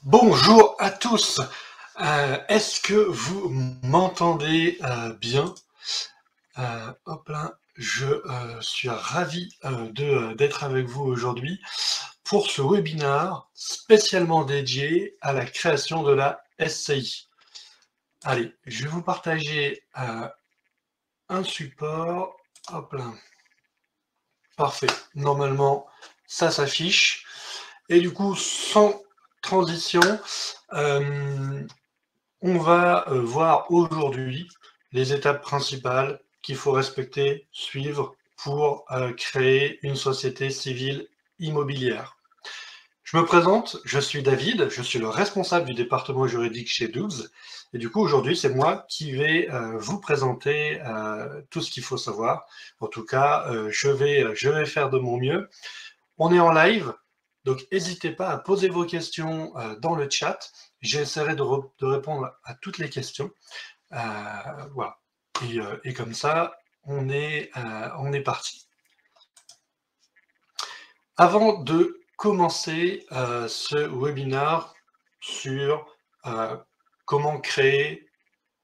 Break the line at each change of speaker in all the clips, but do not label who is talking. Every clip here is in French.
Bonjour à tous. Est-ce que vous m'entendez bien? Hop là, je suis ravi d'être avec vous aujourd'hui pour ce webinaire spécialement dédié à la création de la SCI. Allez, je vais vous partager un support. Hop là. Parfait. Normalement, ça s'affiche. Et du coup, sans transition, euh, on va voir aujourd'hui les étapes principales qu'il faut respecter, suivre pour créer une société civile immobilière. Je me présente, je suis David, je suis le responsable du département juridique chez Doobs, et du coup aujourd'hui c'est moi qui vais vous présenter tout ce qu'il faut savoir. En tout cas, je vais faire de mon mieux. On est en live, donc n'hésitez pas à poser vos questions dans le chat. J'essaierai de répondre à toutes les questions. Voilà. Et comme ça, on est parti. Avant de commencer ce webinaire sur comment créer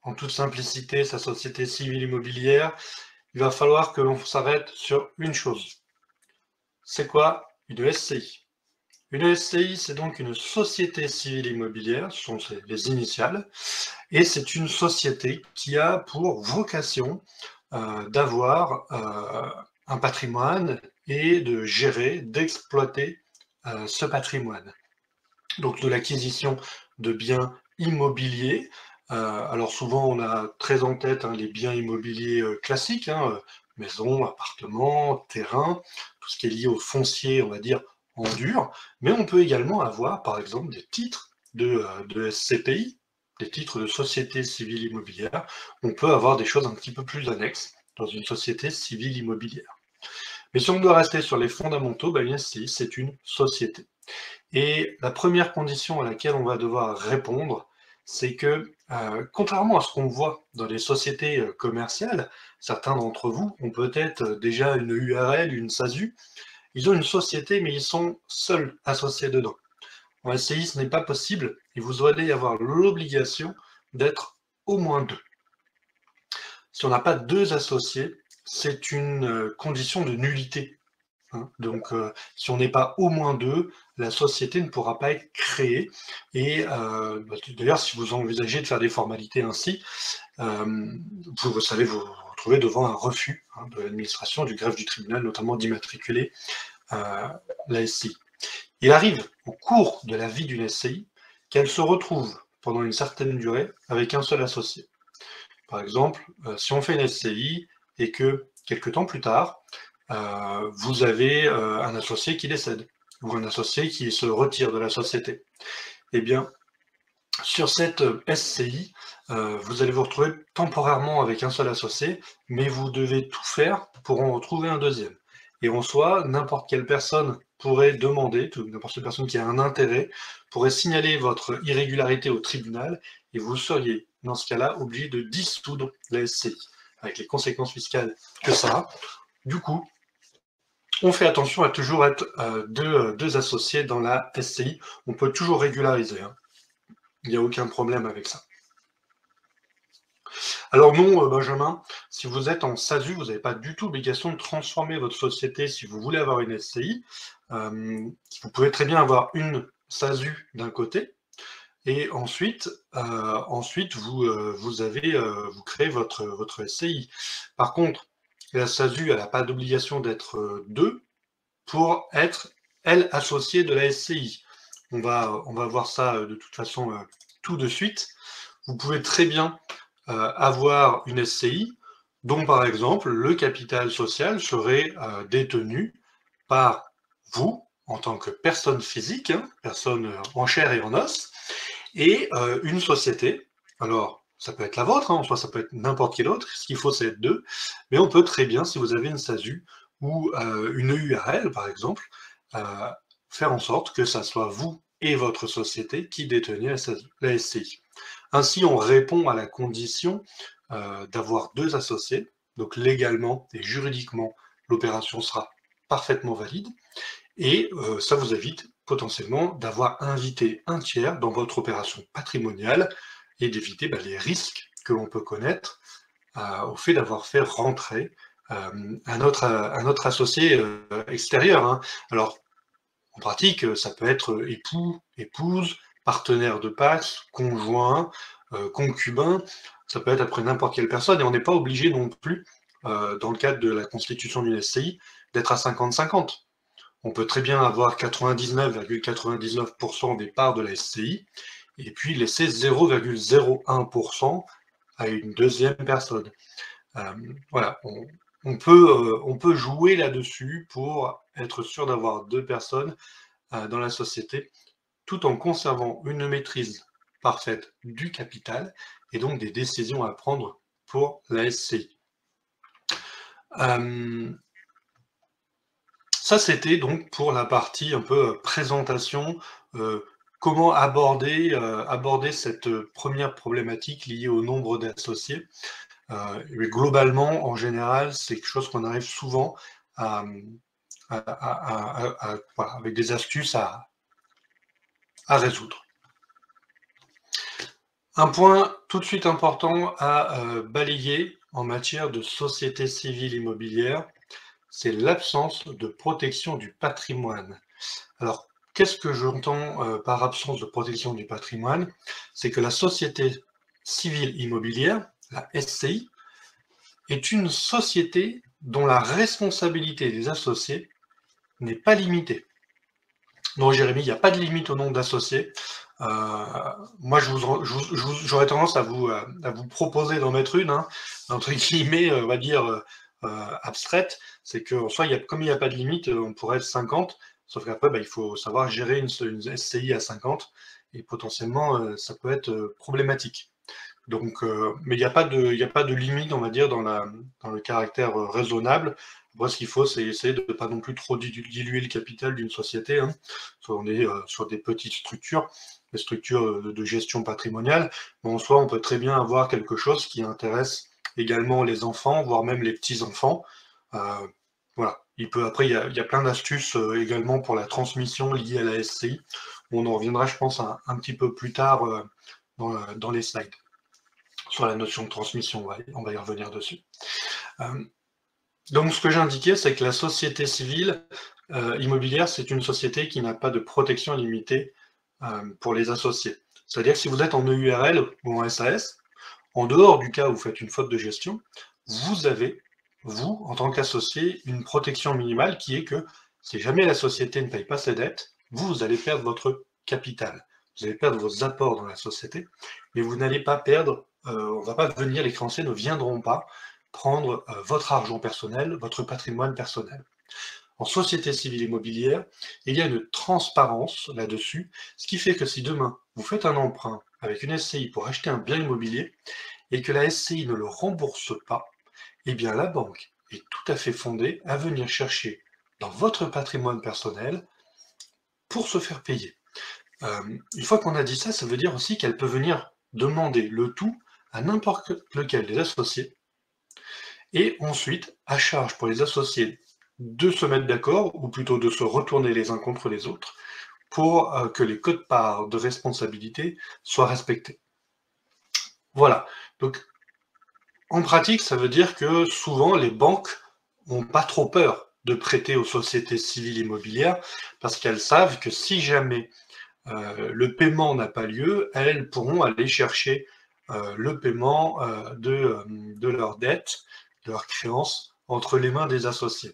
en toute simplicité sa société civile immobilière, il va falloir que l'on s'arrête sur une chose. C'est quoi une SCI? Une SCI, c'est donc une société civile immobilière, ce sont les initiales, et c'est une société qui a pour vocation d'avoir un patrimoine et de gérer, d'exploiter ce patrimoine. Donc de l'acquisition de biens immobiliers. Alors souvent on a très en tête les biens immobiliers classiques, maisons, appartements, terrains, tout ce qui est lié au foncier, on va dire, en dur, mais on peut également avoir par exemple des titres de SCPI, des titres de société civile immobilière. On peut avoir des choses un petit peu plus annexes dans une société civile immobilière. Mais si on doit rester sur les fondamentaux, une SCI, c'est une société. Et la première condition à laquelle on va devoir répondre, c'est que, contrairement à ce qu'on voit dans les sociétés commerciales, certains d'entre vous ont peut-être déjà une URL, une SASU, ils ont une société, mais ils sont seuls associés dedans. En SCI, ce n'est pas possible, et vous allez avoir l'obligation d'être au moins deux. Si on n'a pas deux associés, c'est une condition de nullité. Donc, si on n'est pas au moins deux, la société ne pourra pas être créée. Et d'ailleurs, si vous envisagez de faire des formalités ainsi, vous savez vous retrouver devant un refus de l'administration, du greffe du tribunal, notamment d'immatriculer la SCI. Il arrive au cours de la vie d'une SCI qu'elle se retrouve pendant une certaine durée avec un seul associé. Par exemple, si on fait une SCI et que quelques temps plus tard, vous avez un associé qui décède ou un associé qui se retire de la société. Eh bien, sur cette SCI, vous allez vous retrouver temporairement avec un seul associé, mais vous devez tout faire pour en retrouver un deuxième. Et en soi, n'importe quelle personne pourrait demander, n'importe quelle personne qui a un intérêt, pourrait signaler votre irrégularité au tribunal, et vous seriez, dans ce cas-là, obligé de dissoudre la SCI, avec les conséquences fiscales que ça a. Du coup, on fait attention à toujours être deux associés dans la SCI. On peut toujours régulariser. Il n'y a aucun problème avec ça. Alors non, Benjamin, si vous êtes en SASU, vous n'avez pas du tout l'obligation de transformer votre société si vous voulez avoir une SCI. Vous pouvez très bien avoir une SASU d'un côté, et ensuite vous créez votre SCI. Par contre, la SASU, elle n'a pas d'obligation d'être deux pour être, elle, associée de la SCI. On va voir ça de toute façon tout de suite. Vous pouvez très bien avoir une SCI dont, par exemple, le capital social serait détenu par vous, en tant que personne physique, personne en chair et en os, et une société. Alors, ça peut être la vôtre, en soi, ça peut être n'importe quelle autre. Ce qu'il faut, c'est être deux. Mais on peut très bien, si vous avez une SASU ou une URL, par exemple, euh, faire en sorte que ça soit vous et votre société qui déteniez la SCI. Ainsi, on répond à la condition d'avoir deux associés. Donc, légalement et juridiquement, l'opération sera parfaitement valide. Et ça vous évite potentiellement d'avoir invité un tiers dans votre opération patrimoniale et d'éviter les risques que l'on peut connaître au fait d'avoir fait rentrer un autre associé extérieur, hein. Alors, en pratique, ça peut être époux, épouse, partenaire de PACS, conjoint, concubin, ça peut être après n'importe quelle personne, et on n'est pas obligé non plus, dans le cadre de la constitution d'une SCI, d'être à 50-50. On peut très bien avoir 99,99% des parts de la SCI, et puis laisser 0,01% à une deuxième personne. Voilà, on peut jouer là-dessus pour être sûr d'avoir deux personnes dans la société, tout en conservant une maîtrise parfaite du capital et donc des décisions à prendre pour la SCI. Ça, c'était donc pour la partie un peu présentation, comment aborder cette première problématique liée au nombre d'associés. Mais globalement, en général, c'est quelque chose qu'on arrive souvent voilà, avec des astuces à résoudre. Un point tout de suite important à balayer en matière de société civile immobilière, c'est l'absence de protection du patrimoine. Alors, qu'est-ce que j'entends par absence de protection du patrimoine? C'est que la société civile immobilière, la SCI, est une société dont la responsabilité des associés n'est pas limitée. Non, Jérémy, il n'y a pas de limite au nombre d'associés. Moi, j'aurais tendance à vous proposer d'en mettre une, hein, entre guillemets, on va dire abstraite. C'est qu'en soi, comme il n'y a pas de limite, on pourrait être 50, sauf qu'après, il faut savoir gérer une SCI à 50, et potentiellement, ça peut être problématique. Donc, mais il n'y a pas de limite, on va dire, dans le caractère raisonnable. Moi, ce qu'il faut, c'est essayer de ne pas non plus trop diluer le capital d'une société, hein. Soit on est sur des petites structures, des structures de gestion patrimoniale, mais en soi, on peut très bien avoir quelque chose qui intéresse également les enfants, voire même les petits-enfants. Voilà. Après, il y a plein d'astuces également pour la transmission liée à la SCI. On en reviendra, je pense, un petit peu plus tard dans les slides. Sur la notion de transmission, on va y revenir dessus. Donc ce que j'ai indiqué, c'est que la société civile immobilière, c'est une société qui n'a pas de protection limitée pour les associés. C'est-à-dire que si vous êtes en EURL ou en SAS, en dehors du cas où vous faites une faute de gestion, vous avez, vous, en tant qu'associé, une protection minimale qui est que si jamais la société ne paye pas ses dettes, vous allez perdre votre capital. Vous allez perdre vos apports dans la société, mais vous n'allez pas perdre, on ne va pas venir, les créanciers ne viendront pas prendre votre argent personnel, votre patrimoine personnel. En société civile immobilière, il y a une transparence là-dessus, ce qui fait que si demain vous faites un emprunt avec une SCI pour acheter un bien immobilier et que la SCI ne le rembourse pas, eh bien la banque est tout à fait fondée à venir chercher dans votre patrimoine personnel pour se faire payer. Une fois qu'on a dit ça, ça veut dire aussi qu'elle peut venir demander le tout à n'importe lequel des associés, et ensuite, à charge pour les associés de se mettre d'accord, ou plutôt de se retourner les uns contre les autres, pour que les quotes-parts de responsabilité soient respectés. Voilà. Donc, en pratique, ça veut dire que souvent, les banques n'ont pas trop peur de prêter aux sociétés civiles immobilières, parce qu'elles savent que si jamais le paiement n'a pas lieu, elles pourront aller chercher le paiement de leurs dettes, de leurs créances, entre les mains des associés.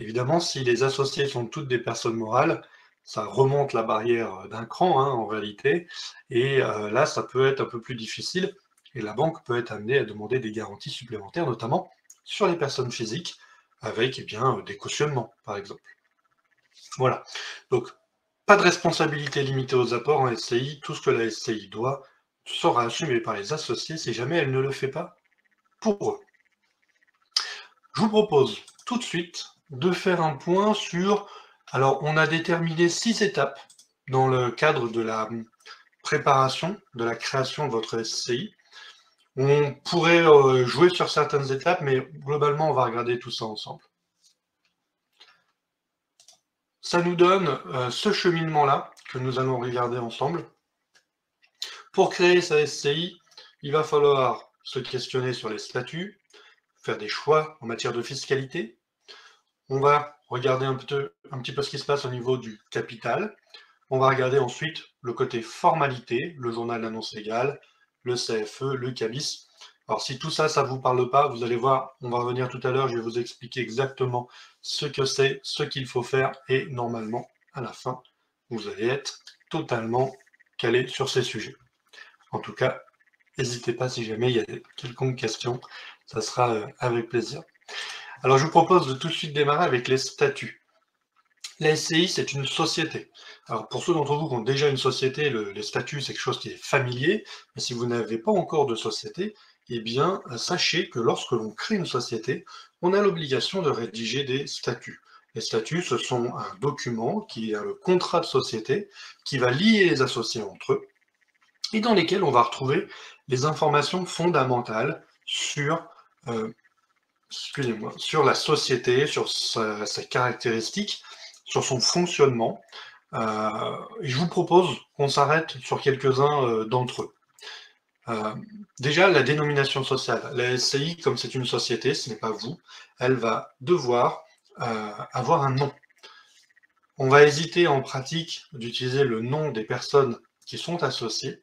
Évidemment, si les associés sont toutes des personnes morales, ça remonte la barrière d'un cran, hein, en réalité, et là, ça peut être un peu plus difficile, et la banque peut être amenée à demander des garanties supplémentaires, notamment sur les personnes physiques, avec des cautionnements, par exemple. Voilà. Donc, pas de responsabilité limitée aux apports en SCI. Tout ce que la SCI doit sera assumé par les associés si jamais elle ne le fait pas pour eux. Je vous propose tout de suite de faire un point sur... Alors, on a déterminé 6 étapes dans le cadre de la préparation, de la création de votre SCI. On pourrait jouer sur certaines étapes, mais globalement, on va regarder tout ça ensemble. ça nous donne ce cheminement-là que nous allons regarder ensemble. Pour créer sa SCI, il va falloir se questionner sur les statuts, faire des choix en matière de fiscalité. On va regarder un petit peu ce qui se passe au niveau du capital. On va regarder ensuite le côté formalité, le journal d'annonce légale, le CFE, le CABIS. Alors si tout ça, ça ne vous parle pas, vous allez voir, on va revenir tout à l'heure, je vais vous expliquer exactement ce que c'est, ce qu'il faut faire, et normalement, à la fin, vous allez être totalement calé sur ces sujets. En tout cas, n'hésitez pas si jamais il y a quelconque question, ça sera avec plaisir. Alors je vous propose de tout de suite démarrer avec les statuts. La SCI, c'est une société. Alors pour ceux d'entre vous qui ont déjà une société, les statuts, c'est quelque chose qui est familier, mais si vous n'avez pas encore de société, eh bien, sachez que lorsque l'on crée une société, on a l'obligation de rédiger des statuts. Les statuts, ce sont un document qui est le contrat de société, qui va lier les associés entre eux, et dans lesquels on va retrouver les informations fondamentales sur sur la société, sur ses caractéristiques, sur son fonctionnement. Et je vous propose qu'on s'arrête sur quelques-uns d'entre eux. Déjà, la dénomination sociale. La SCI, comme c'est une société, ce n'est pas vous, elle va devoir avoir un nom. On va hésiter en pratique d'utiliser le nom des personnes qui sont associées,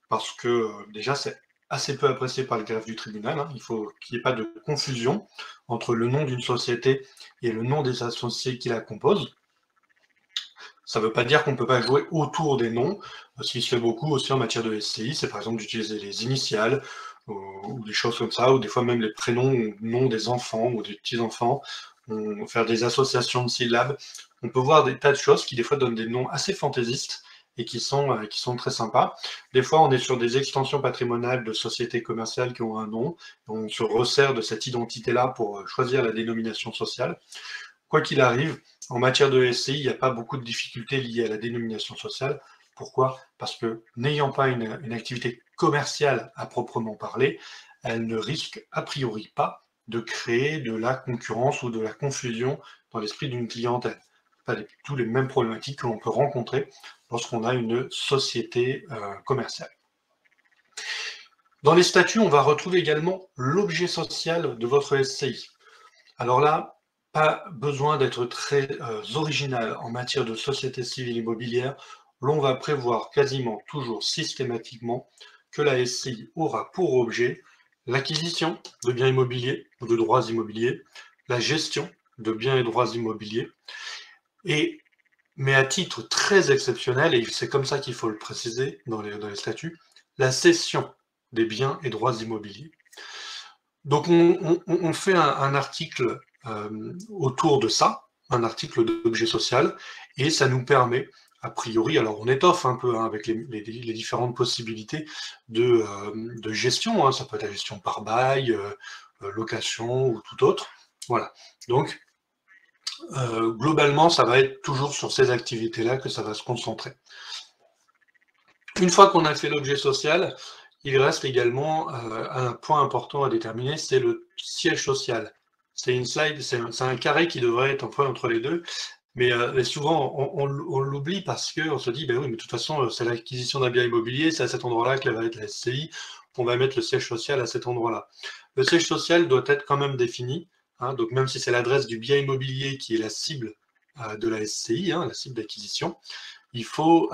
parce que déjà, c'est assez peu apprécié par le greffe du tribunal. Hein. Il faut qu'il n'y ait pas de confusion entre le nom d'une société et le nom des associés qui la composent. Ça ne veut pas dire qu'on ne peut pas jouer autour des noms. Ce qui se fait beaucoup aussi en matière de SCI, c'est par exemple d'utiliser les initiales ou des choses comme ça, ou des fois même les prénoms ou noms des enfants ou des petits-enfants, faire des associations de syllabes. On peut voir des tas de choses qui des fois donnent des noms assez fantaisistes et qui sont très sympas. Des fois, on est sur des extensions patrimoniales de sociétés commerciales qui ont un nom. On se resserre de cette identité-là pour choisir la dénomination sociale. Quoi qu'il arrive, en matière de SCI, il n'y a pas beaucoup de difficultés liées à la dénomination sociale. Pourquoi? Parce que n'ayant pas une activité commerciale à proprement parler, elle ne risque a priori pas de créer de la concurrence ou de la confusion dans l'esprit d'une clientèle. Pas du tout les mêmes problématiques que l'on peut rencontrer lorsqu'on a une société commerciale. Dans les statuts, on va retrouver également l'objet social de votre SCI. Alors là, pas besoin d'être très original en matière de société civile immobilière. L'on va prévoir quasiment toujours systématiquement que la SCI aura pour objet l'acquisition de biens immobiliers ou de droits immobiliers, la gestion de biens et droits immobiliers, mais à titre très exceptionnel, et c'est comme ça qu'il faut le préciser dans les statuts, la cession des biens et droits immobiliers. Donc on fait un article autour de ça, un article d'objet social, et ça nous permet, a priori, alors on étoffe un peu hein, avec les différentes possibilités de gestion, hein, ça peut être la gestion par bail, location ou tout autre, voilà. Donc globalement, ça va être toujours sur ces activités-là que ça va se concentrer. Une fois qu'on a fait l'objet social, il reste également un point important à déterminer, c'est le siège social. C'est une slide, c'est un carré qui devrait être entre les deux, mais souvent on l'oublie parce qu'on se dit, ben oui, mais de toute façon, c'est l'acquisition d'un bien immobilier, c'est à cet endroit-là que va être la SCI, on va mettre le siège social à cet endroit-là. Le siège social doit être quand même défini, hein, donc même si c'est l'adresse du bien immobilier qui est la cible de la SCI, hein, la cible d'acquisition, il faut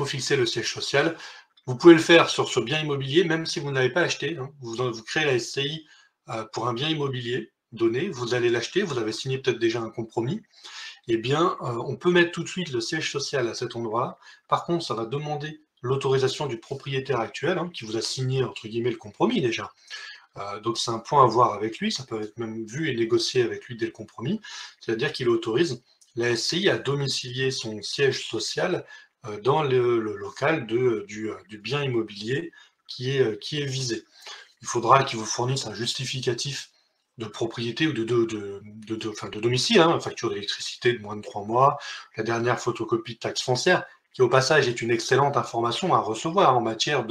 fixer le siège social. Vous pouvez le faire sur ce bien immobilier, même si vous n'avez pas acheté. Hein. Vous créez la SCI pour un bien immobilier donné, vous allez l'acheter, vous avez signé peut-être déjà un compromis. Eh bien, on peut mettre tout de suite le siège social à cet endroit. Par contre, ça va demander l'autorisation du propriétaire actuel, hein, qui vous a signé, entre guillemets, le compromis déjà. Donc c'est un point à voir avec lui, ça peut être même vu et négocié avec lui dès le compromis, c'est-à-dire qu'il autorise la SCI à domicilier son siège social dans le local du bien immobilier qui est visé. Il faudra qu'il vous fournisse un justificatif de propriété ou de domicile, hein, facture d'électricité de moins de 3 mois, la dernière photocopie de taxe foncière, qui au passage est une excellente information à recevoir en matière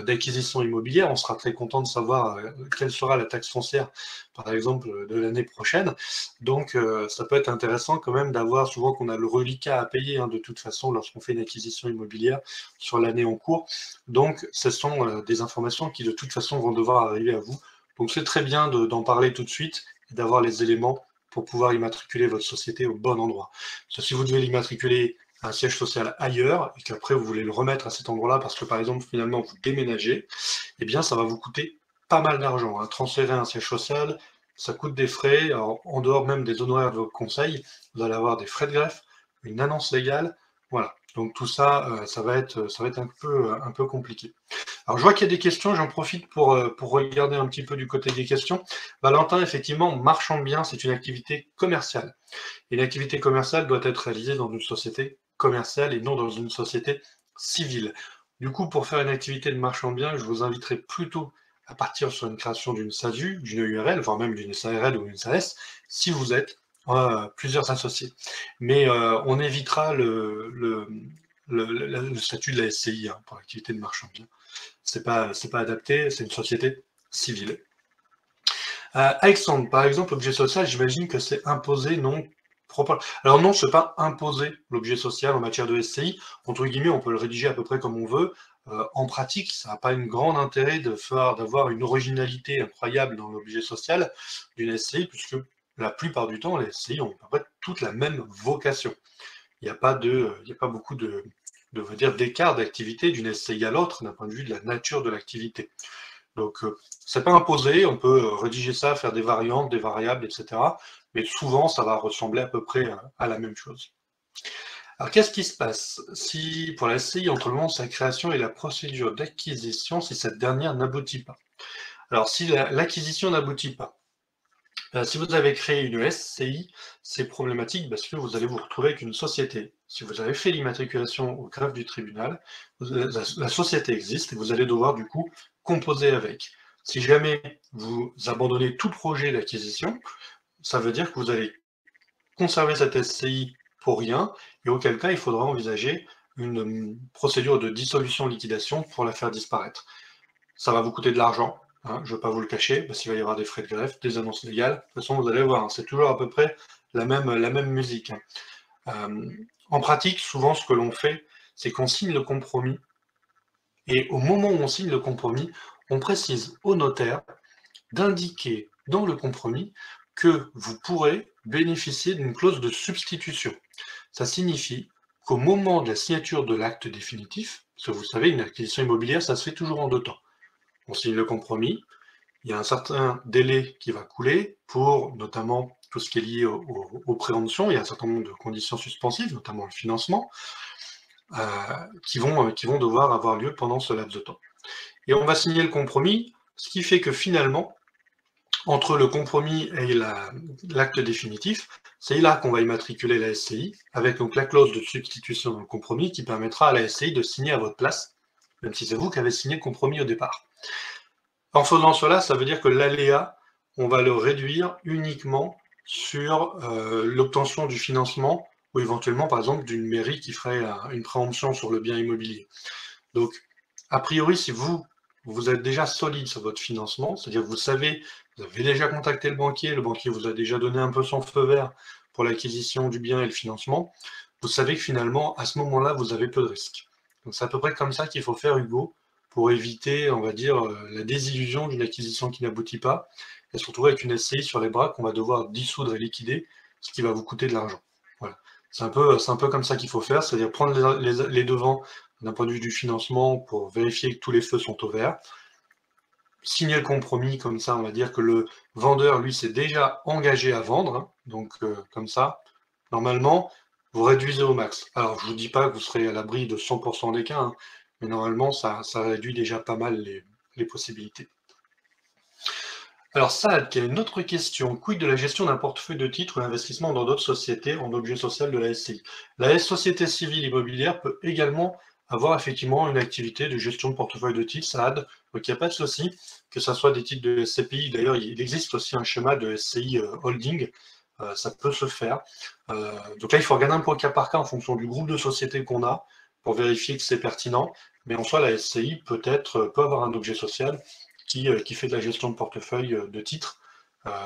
d'acquisition immobilière. On sera très content de savoir quelle sera la taxe foncière, par exemple, de l'année prochaine. Donc, ça peut être intéressant quand même d'avoir, souvent qu'on a le reliquat à payer, hein, de toute façon, lorsqu'on fait une acquisition immobilière sur l'année en cours. Donc, ce sont des informations qui, de toute façon, vont devoir arriver à vous. Donc, c'est très bien d'en parler tout de suite et d'avoir les éléments pour pouvoir immatriculer votre société au bon endroit. Parce que si vous devez l'immatriculer un siège social ailleurs, et qu'après vous voulez le remettre à cet endroit-là parce que par exemple finalement vous déménagez, eh bien ça va vous coûter pas mal d'argent, hein. Transférer un siège social, ça coûte des frais, alors, en dehors même des honoraires de vos conseils, vous allez avoir des frais de greffe, une annonce légale, voilà. Donc tout ça, ça va être un peu compliqué. Alors je vois qu'il y a des questions, j'en profite pour regarder un petit peu du côté des questions. Valentin, effectivement, marchand de biens, c'est une activité commerciale. Et l'activité commerciale doit être réalisée dans une société commerciale et non dans une société civile. Du coup, pour faire une activité de marchand de biens, je vous inviterai plutôt à partir sur une création d'une SASU, d'une URL, voire même d'une SARL ou d'une SAS, si vous êtes plusieurs associés. Mais on évitera le statut de la SCI, hein, pour l'activité de marchand de biens. C'est pas adapté, c'est une société civile. Alexandre, par exemple, l'objet social, j'imagine que c'est imposé, non propre. Alors non, c'est pas imposer l'objet social en matière de SCI. Entre guillemets, on peut le rédiger à peu près comme on veut. En pratique, ça n'a pas un grand intérêt d'avoir une originalité incroyable dans l'objet social d'une SCI, puisque la plupart du temps, les SCI ont à peu près toute la même vocation. Il n'y a pas beaucoup on va dire, d'écart d'activité d'une SCI à l'autre d'un point de vue de la nature de l'activité. Donc, c'est pas imposé, on peut rédiger ça, faire des variantes, des variables, etc. Mais souvent, ça va ressembler à peu près à la même chose. Alors, qu'est-ce qui se passe si, pour la SCI, entre le moment de sa création et la procédure d'acquisition, si cette dernière n'aboutit pas? Alors, si l'acquisition n'aboutit pas, si vous avez créé une SCI, c'est problématique parce que vous allez vous retrouver avec une société. Si vous avez fait l'immatriculation au greffe du tribunal, la société existe et vous allez devoir du coup composer avec. Si jamais vous abandonnez tout projet d'acquisition, ça veut dire que vous allez conserver cette SCI pour rien, et auquel cas il faudra envisager une procédure de dissolution-liquidation pour la faire disparaître. Ça va vous coûter de l'argent, hein, je ne vais pas vous le cacher, parce qu'il va y avoir des frais de greffe, des annonces légales. De toute façon, vous allez voir, hein, c'est toujours à peu près la même musique, hein. En pratique, souvent, ce que l'on fait, c'est qu'on signe le compromis, et au moment où on signe le compromis, on précise au notaire d'indiquer dans le compromis que vous pourrez bénéficier d'une clause de substitution. Ça signifie qu'au moment de la signature de l'acte définitif, parce que vous savez, une acquisition immobilière, ça se fait toujours en deux temps. On signe le compromis, il y a un certain délai qui va couler pour notamment tout ce qui est lié aux préemptions, il y a un certain nombre de conditions suspensives, notamment le financement, qui vont devoir avoir lieu pendant ce laps de temps. Et on va signer le compromis, ce qui fait que finalement, entre le compromis et l'acte définitif, c'est là qu'on va immatriculer la SCI, avec donc la clause de substitution dans le compromis qui permettra à la SCI de signer à votre place, même si c'est vous qui avez signé le compromis au départ. En faisant cela, ça veut dire que l'aléa, on va le réduire uniquement sur l'obtention du financement ou éventuellement, par exemple, d'une mairie qui ferait une préemption sur le bien immobilier. Donc, a priori, si vous êtes déjà solide sur votre financement, c'est-à-dire que vous savez, vous avez déjà contacté le banquier vous a déjà donné un peu son feu vert pour l'acquisition du bien et le financement, vous savez que finalement, à ce moment-là, vous avez peu de risques. Donc c'est à peu près comme ça qu'il faut faire, Hugo, pour éviter, on va dire, la désillusion d'une acquisition qui n'aboutit pas, et se retrouver avec une SCI sur les bras qu'on va devoir dissoudre et liquider, ce qui va vous coûter de l'argent. Voilà. C'est un peu comme ça qu'il faut faire, c'est-à-dire prendre les devants d'un point de vue du financement pour vérifier que tous les feux sont au vert, signer le compromis, comme ça on va dire que le vendeur, lui, s'est déjà engagé à vendre, hein, donc comme ça, normalement, vous réduisez au max. Alors je ne vous dis pas que vous serez à l'abri de 100% des cas, hein, mais normalement ça réduit déjà pas mal les possibilités. Alors Saad, qui a une autre question, quid de la gestion d'un portefeuille de titres ou d'investissement dans d'autres sociétés en objet social de la SCI? La société civile immobilière peut également avoir effectivement une activité de gestion de portefeuille de titres, Saad, donc il n'y a pas de souci, que ce soit des titres de SCPI, d'ailleurs il existe aussi un schéma de SCI holding, ça peut se faire. Donc là il faut regarder un peu au cas par cas en fonction du groupe de sociétés qu'on a, pour vérifier que c'est pertinent, mais en soi, la SCI peut avoir un objet social qui fait de la gestion de portefeuille de titres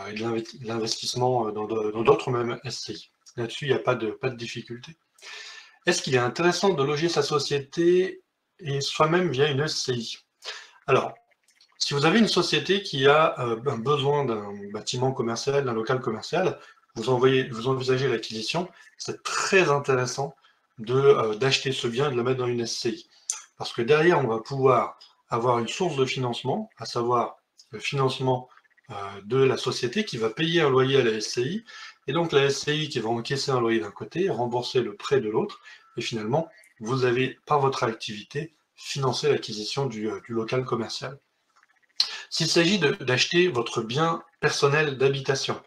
et de l'investissement dans d'autres même SCI. Là-dessus, il n'y a pas de difficulté. Est-ce qu'il est intéressant de loger sa société et soi-même via une SCI? Alors, si vous avez une société qui a un besoin d'un bâtiment commercial, d'un local commercial, vous envisagez l'acquisition, c'est très intéressant d'acheter ce bien et de le mettre dans une SCI. Parce que derrière, on va pouvoir avoir une source de financement, à savoir le financement de la société qui va payer un loyer à la SCI, et donc la SCI qui va encaisser un loyer d'un côté, rembourser le prêt de l'autre, et finalement, vous avez, par votre activité, financé l'acquisition du local commercial. S'il s'agit d'acheter votre bien personnel d'habitation,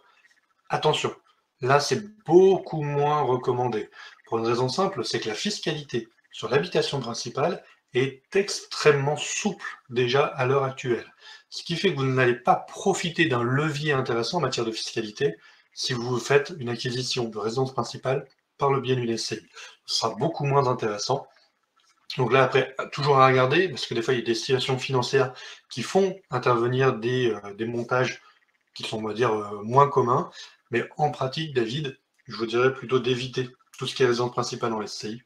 attention, là c'est beaucoup moins recommandé. Pour une raison simple, c'est que la fiscalité sur l'habitation principale est extrêmement souple déjà à l'heure actuelle. Ce qui fait que vous n'allez pas profiter d'un levier intéressant en matière de fiscalité si vous faites une acquisition de résidence principale par le biais d'une SCI. Ce sera beaucoup moins intéressant. Donc là, après, toujours à regarder, parce que des fois, il y a des situations financières qui font intervenir des montages qui sont, on va dire, moins communs. Mais en pratique, David, je vous dirais plutôt d'éviter tout ce qui est résidence principale en SCI.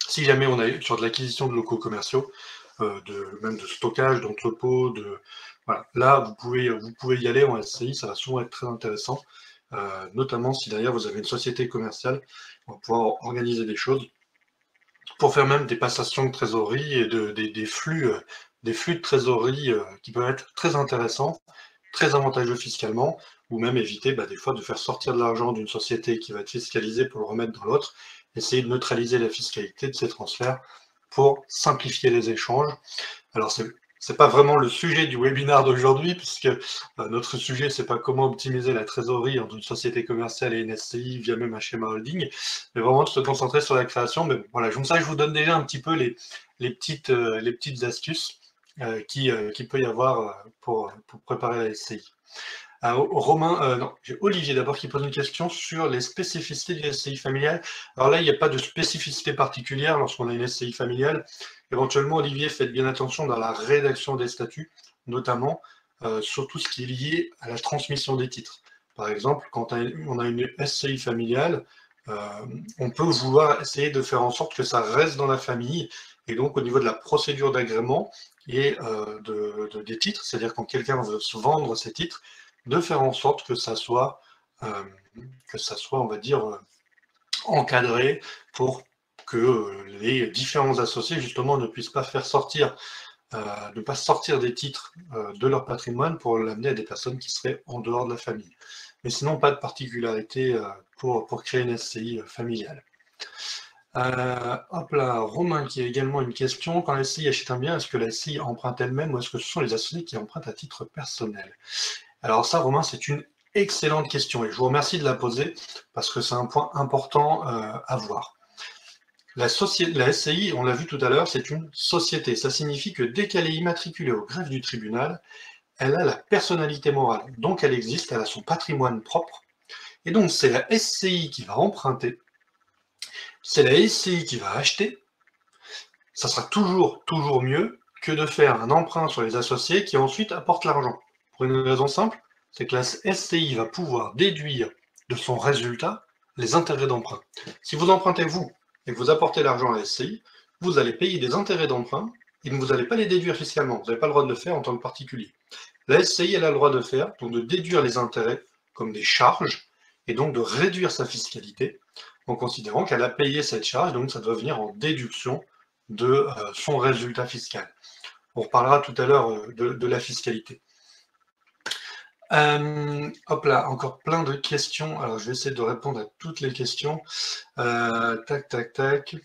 Si jamais on est sur de l'acquisition de locaux commerciaux, même de stockage, d'entrepôts, voilà. Là, vous pouvez y aller en SCI, ça va souvent être très intéressant, notamment si derrière vous avez une société commerciale, on va pouvoir organiser des choses pour faire même des passations de trésorerie et des flux de trésorerie qui peuvent être très intéressants, très avantageux fiscalement, ou même éviter des fois de faire sortir de l'argent d'une société qui va être fiscalisée pour le remettre dans l'autre, essayer de neutraliser la fiscalité de ces transferts pour simplifier les échanges. Alors c'est pas vraiment le sujet du webinaire d'aujourd'hui, puisque notre sujet, c'est pas comment optimiser la trésorerie entre une société commerciale et une SCI via même un schéma holding, mais vraiment de se concentrer sur la création. Mais bon, voilà, comme ça, je vous donne déjà un petit peu les petites astuces qui peut y avoir pour préparer la SCI. J'ai Olivier d'abord qui pose une question sur les spécificités du SCI familial. Alors là, il n'y a pas de spécificité particulière lorsqu'on a une SCI familiale. Éventuellement, Olivier, faites bien attention dans la rédaction des statuts, notamment sur tout ce qui est lié à la transmission des titres. Par exemple, quand on a une SCI familiale, on peut vouloir essayer de faire en sorte que ça reste dans la famille. Et donc, au niveau de la procédure d'agrément et des titres, c'est-à-dire quand quelqu'un veut se vendre ses titres, de faire en sorte que ça soit, on va dire, encadré pour que les différents associés, justement, ne puissent pas faire sortir, ne pas sortir des titres de leur patrimoine pour l'amener à des personnes qui seraient en dehors de la famille. Mais sinon, pas de particularité pour créer une SCI familiale. Hop là, Romain qui a également une question. Quand la SCI achète un bien, est-ce que la SCI emprunte elle-même ou est-ce que ce sont les associés qui empruntent à titre personnel? Alors ça, Romain, c'est une excellente question et je vous remercie de la poser parce que c'est un point important à voir. La SCI, on l'a vu tout à l'heure, c'est une société. Ça signifie que dès qu'elle est immatriculée au greffe du tribunal, elle a la personnalité morale. Donc elle existe, elle a son patrimoine propre. Et donc c'est la SCI qui va emprunter, c'est la SCI qui va acheter. Ça sera toujours mieux que de faire un emprunt sur les associés qui ensuite apportent l'argent. Pour une raison simple, c'est que la SCI va pouvoir déduire de son résultat les intérêts d'emprunt. Si vous empruntez vous et que vous apportez l'argent à la SCI, vous allez payer des intérêts d'emprunt et vous n'allez pas les déduire fiscalement. Vous n'avez pas le droit de le faire en tant que particulier. La SCI, elle a le droit de faire, donc de déduire les intérêts comme des charges et donc de réduire sa fiscalité en considérant qu'elle a payé cette charge, donc ça doit venir en déduction de son résultat fiscal. On reparlera tout à l'heure de la fiscalité. Hop là, encore plein de questions. Alors, je vais essayer de répondre à toutes les questions. Tac.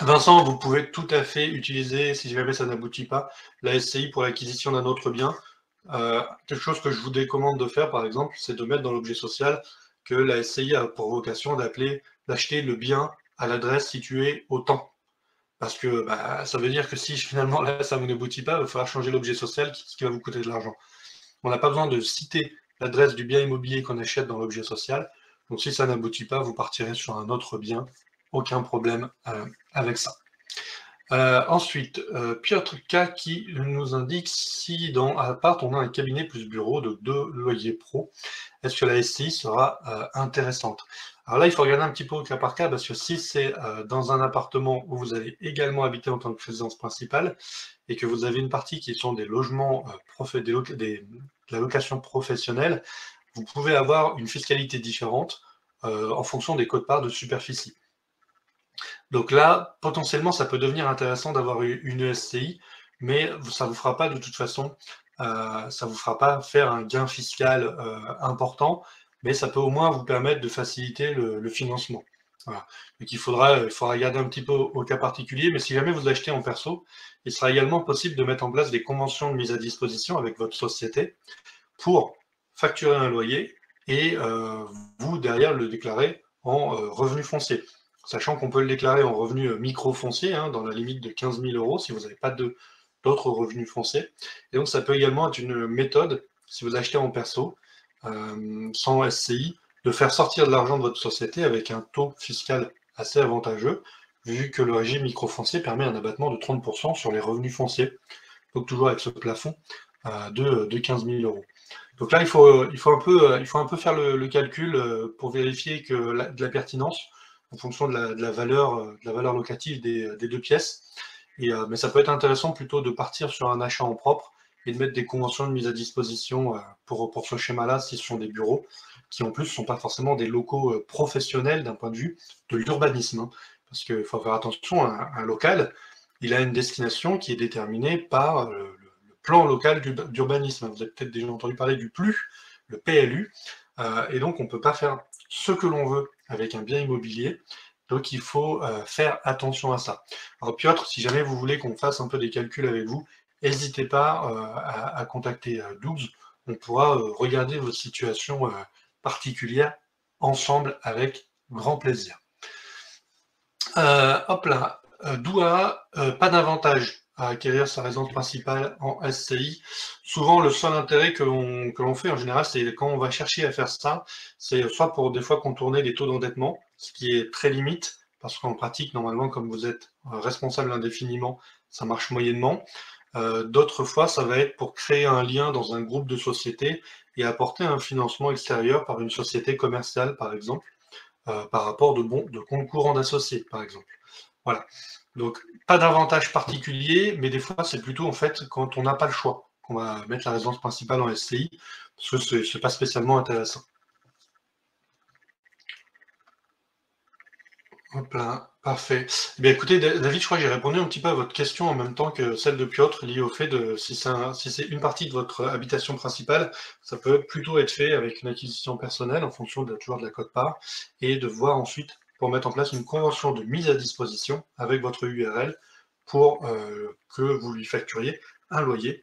Vincent, vous pouvez tout à fait utiliser, si jamais ça n'aboutit pas, la SCI pour l'acquisition d'un autre bien. Quelque chose que je vous décommande de faire, par exemple, c'est de mettre dans l'objet social que la SCI a pour vocation d'acheter le bien à l'adresse située au temps. Parce que ça veut dire que si finalement là ça n'aboutit pas, il va falloir changer l'objet social, ce qui va vous coûter de l'argent. On n'a pas besoin de citer l'adresse du bien immobilier qu'on achète dans l'objet social. Donc si ça n'aboutit pas, vous partirez sur un autre bien aucun problème avec ça. Ensuite, Piotr K qui nous indique si dans appart on a un cabinet plus bureau de 2 loyers pro, est-ce que la SCI sera intéressante? Alors là, il faut regarder un petit peu au cas par cas, parce que si c'est dans un appartement où vous allez également habiter en tant que résidence principale, et que vous avez une partie qui sont des logements, de la location professionnelle, vous pouvez avoir une fiscalité différente en fonction des quotes-parts de superficie. Donc là, potentiellement, ça peut devenir intéressant d'avoir une SCI, mais ça vous fera pas de toute façon, ça vous fera pas faire un gain fiscal important, mais ça peut au moins vous permettre de faciliter le financement. Voilà. Donc il faudra regarder un petit peu au cas particulier, mais si jamais vous achetez en perso, il sera également possible de mettre en place des conventions de mise à disposition avec votre société pour facturer un loyer et vous, derrière, le déclarer en revenu foncier. Sachant qu'on peut le déclarer en revenu micro-foncier, hein, dans la limite de 15 000 € si vous n'avez pas d'autres revenus fonciers. Et donc ça peut également être une méthode, si vous achetez en perso, sans SCI, de faire sortir de l'argent de votre société avec un taux fiscal assez avantageux, vu que le régime micro-foncier permet un abattement de 30% sur les revenus fonciers. Donc toujours avec ce plafond de 15 000 €. Donc là, il faut un peu faire le calcul pour vérifier de la pertinence en fonction de la valeur locative des 2 pièces. Mais ça peut être intéressant plutôt de partir sur un achat en propre et de mettre des conventions de mise à disposition pour ce schéma-là, si ce sont des bureaux, qui en plus ne sont pas forcément des locaux professionnels d'un point de vue de l'urbanisme. Hein. Parce qu'il faut faire attention, un local, il a une destination qui est déterminée par le plan local d'urbanisme. Vous avez peut-être déjà entendu parler du PLU, le PLU, et donc on ne peut pas faire ce que l'on veut avec un bien immobilier, donc il faut faire attention à ça. Alors Piotr, si jamais vous voulez qu'on fasse un peu des calculs avec vous, n'hésitez pas à contacter Dougs, on pourra regarder votre situation particulière ensemble avec grand plaisir. Hop là, Doua, pas d'avantage à acquérir sa résidence principale en SCI. Souvent, le seul intérêt que l'on fait en général, c'est quand on va chercher à faire ça, c'est soit pour des fois contourner les taux d'endettement, ce qui est très limite, parce qu'en pratique, normalement, comme vous êtes responsable indéfiniment, ça marche moyennement. D'autres fois, ça va être pour créer un lien dans un groupe de sociétés et apporter un financement extérieur par une société commerciale, par exemple, par rapport de comptes courants d'associés, par exemple. Voilà. Donc, pas d'avantage particulier, mais des fois, c'est plutôt en fait quand on n'a pas le choix qu'on va mettre la résidence principale en SCI, parce que c'est pas spécialement intéressant. Hop là, parfait. Eh bien, écoutez, David, je crois que j'ai répondu un petit peu à votre question en même temps que celle de Piotr, liée au fait de si c'est une partie de votre habitation principale, ça peut plutôt être fait avec une acquisition personnelle en fonction toujours de la quote-part, et de voir ensuite pour mettre en place une convention de mise à disposition avec votre URL pour que vous lui facturiez un loyer.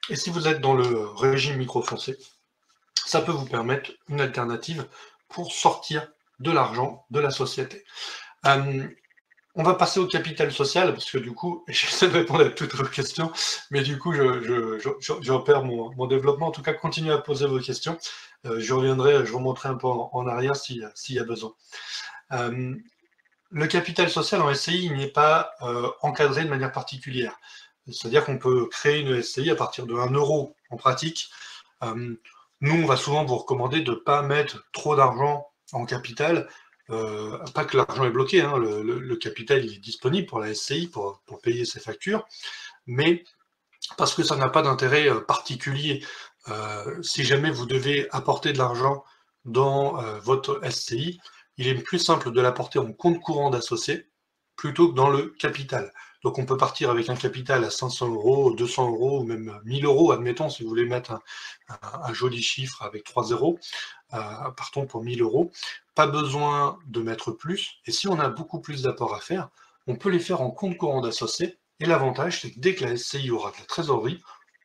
Et si vous êtes dans le régime micro-foncier, ça peut vous permettre une alternative pour sortir de l'argent de la société. On va passer au capital social, parce que du coup, j'essaie de répondre à toutes vos questions, mais du coup, je perds mon développement. En tout cas, continuez à poser vos questions. Je remonterai un peu en arrière s'il y a besoin. Le capital social en SCI n'est pas encadré de manière particulière. C'est-à-dire qu'on peut créer une SCI à partir de 1 € en pratique. Nous, on va souvent vous recommander de ne pas mettre trop d'argent en capital. Pas que l'argent est bloqué, hein, le capital il est disponible pour la SCI, pour payer ses factures, mais parce que ça n'a pas d'intérêt particulier. Si jamais vous devez apporter de l'argent dans votre SCI, il est plus simple de l'apporter en compte courant d'associé plutôt que dans le capital. Donc on peut partir avec un capital à 500 €, 200 € ou même 1000 €, admettons, si vous voulez mettre un joli chiffre avec 3 zéros, partons pour 1000 €. Pas besoin de mettre plus, et si on a beaucoup plus d'apports à faire, on peut les faire en compte courant d'associé, et l'avantage c'est que dès que la SCI aura de la trésorerie,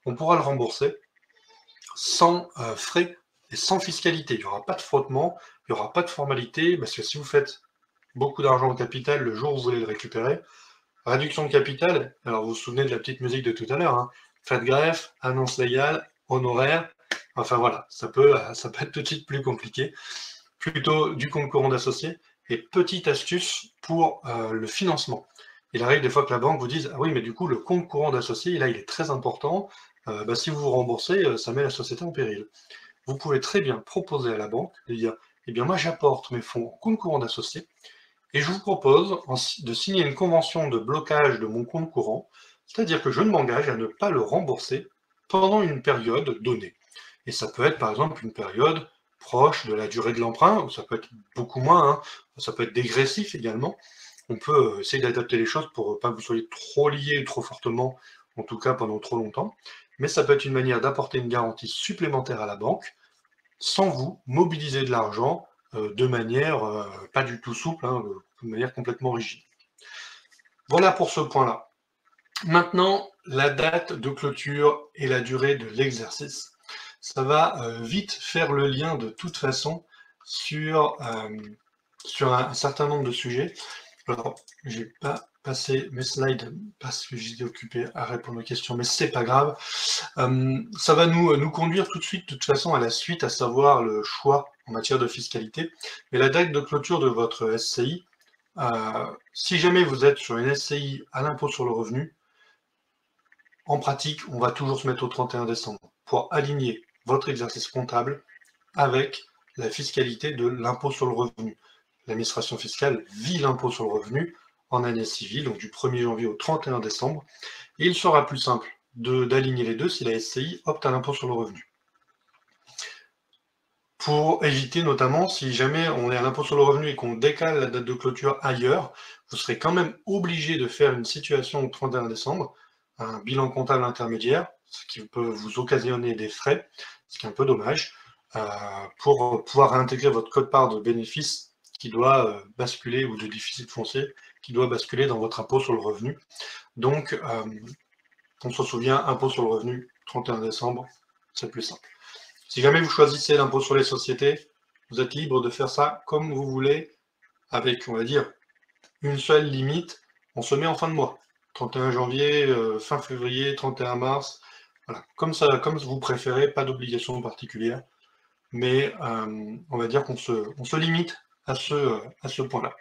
on pourra le rembourser sans frais et sans fiscalité. Il n'y aura pas de frottement, il n'y aura pas de formalité, parce que si vous faites beaucoup d'argent en capital le jour où vous voulez le récupérer, réduction de capital, alors vous vous souvenez de la petite musique de tout à l'heure, hein, frais de greffe, annonce légale, honoraire, enfin voilà, ça peut être tout de suite plus compliqué. Plutôt du compte courant d'associé, Et petite astuce pour le financement. Il arrive des fois que la banque vous dise: «Ah oui, mais du coup, le compte courant d'associé, là, il est très important. Si vous vous remboursez, ça met la société en péril». Vous pouvez très bien proposer à la banque de dire: «Eh bien, moi, j'apporte mes fonds au compte courant d'associé et je vous propose de signer une convention de blocage de mon compte courant, c'est-à-dire que je ne m'engage à ne pas le rembourser pendant une période donnée». Et ça peut être par exemple une période proche de la durée de l'emprunt, ou ça peut être beaucoup moins, hein. Ça peut être dégressif également. On peut essayer d'adapter les choses pour pas que vous soyez trop liés trop fortement, en tout cas pendant trop longtemps. Mais ça peut être une manière d'apporter une garantie supplémentaire à la banque, sans vous mobiliser de l'argent de manière pas du tout souple, hein, de manière complètement rigide. Voilà pour ce point-là. Maintenant, la date de clôture et la durée de l'exercice. Ça va vite faire le lien de toute façon sur, un certain nombre de sujets. Alors, j'ai pas passé mes slides parce que j'étais occupé à répondre aux questions, mais c'est pas grave. Ça va nous conduire tout de suite, de toute façon, à la suite, à savoir le choix en matière de fiscalité. Mais la date de clôture de votre SCI, si jamais vous êtes sur une SCI à l'impôt sur le revenu, en pratique, on va toujours se mettre au 31 décembre pour aligner votre exercice comptable avec la fiscalité de l'impôt sur le revenu. L'administration fiscale vit l'impôt sur le revenu en année civile, donc du 1er janvier au 31 décembre, et il sera plus simple d'aligner les deux si la SCI opte à l'impôt sur le revenu. Pour éviter notamment, si jamais on est à l'impôt sur le revenu et qu'on décale la date de clôture ailleurs, vous serez quand même obligé de faire une situation au 31 décembre, un bilan comptable intermédiaire, ce qui peut vous occasionner des frais, ce qui est un peu dommage, pour pouvoir réintégrer votre quote-part de bénéfice qui doit basculer, ou de déficit foncier, qui doit basculer dans votre impôt sur le revenu. Donc, on se souvient, impôt sur le revenu, 31 décembre, c'est plus simple. Si jamais vous choisissez l'impôt sur les sociétés, vous êtes libre de faire ça comme vous voulez, avec, on va dire, une seule limite, on se met en fin de mois. 31 janvier, fin février, 31 mars, voilà, comme ça, comme vous préférez, pas d'obligation particulière, mais on va dire qu'on se limite à ce point-là.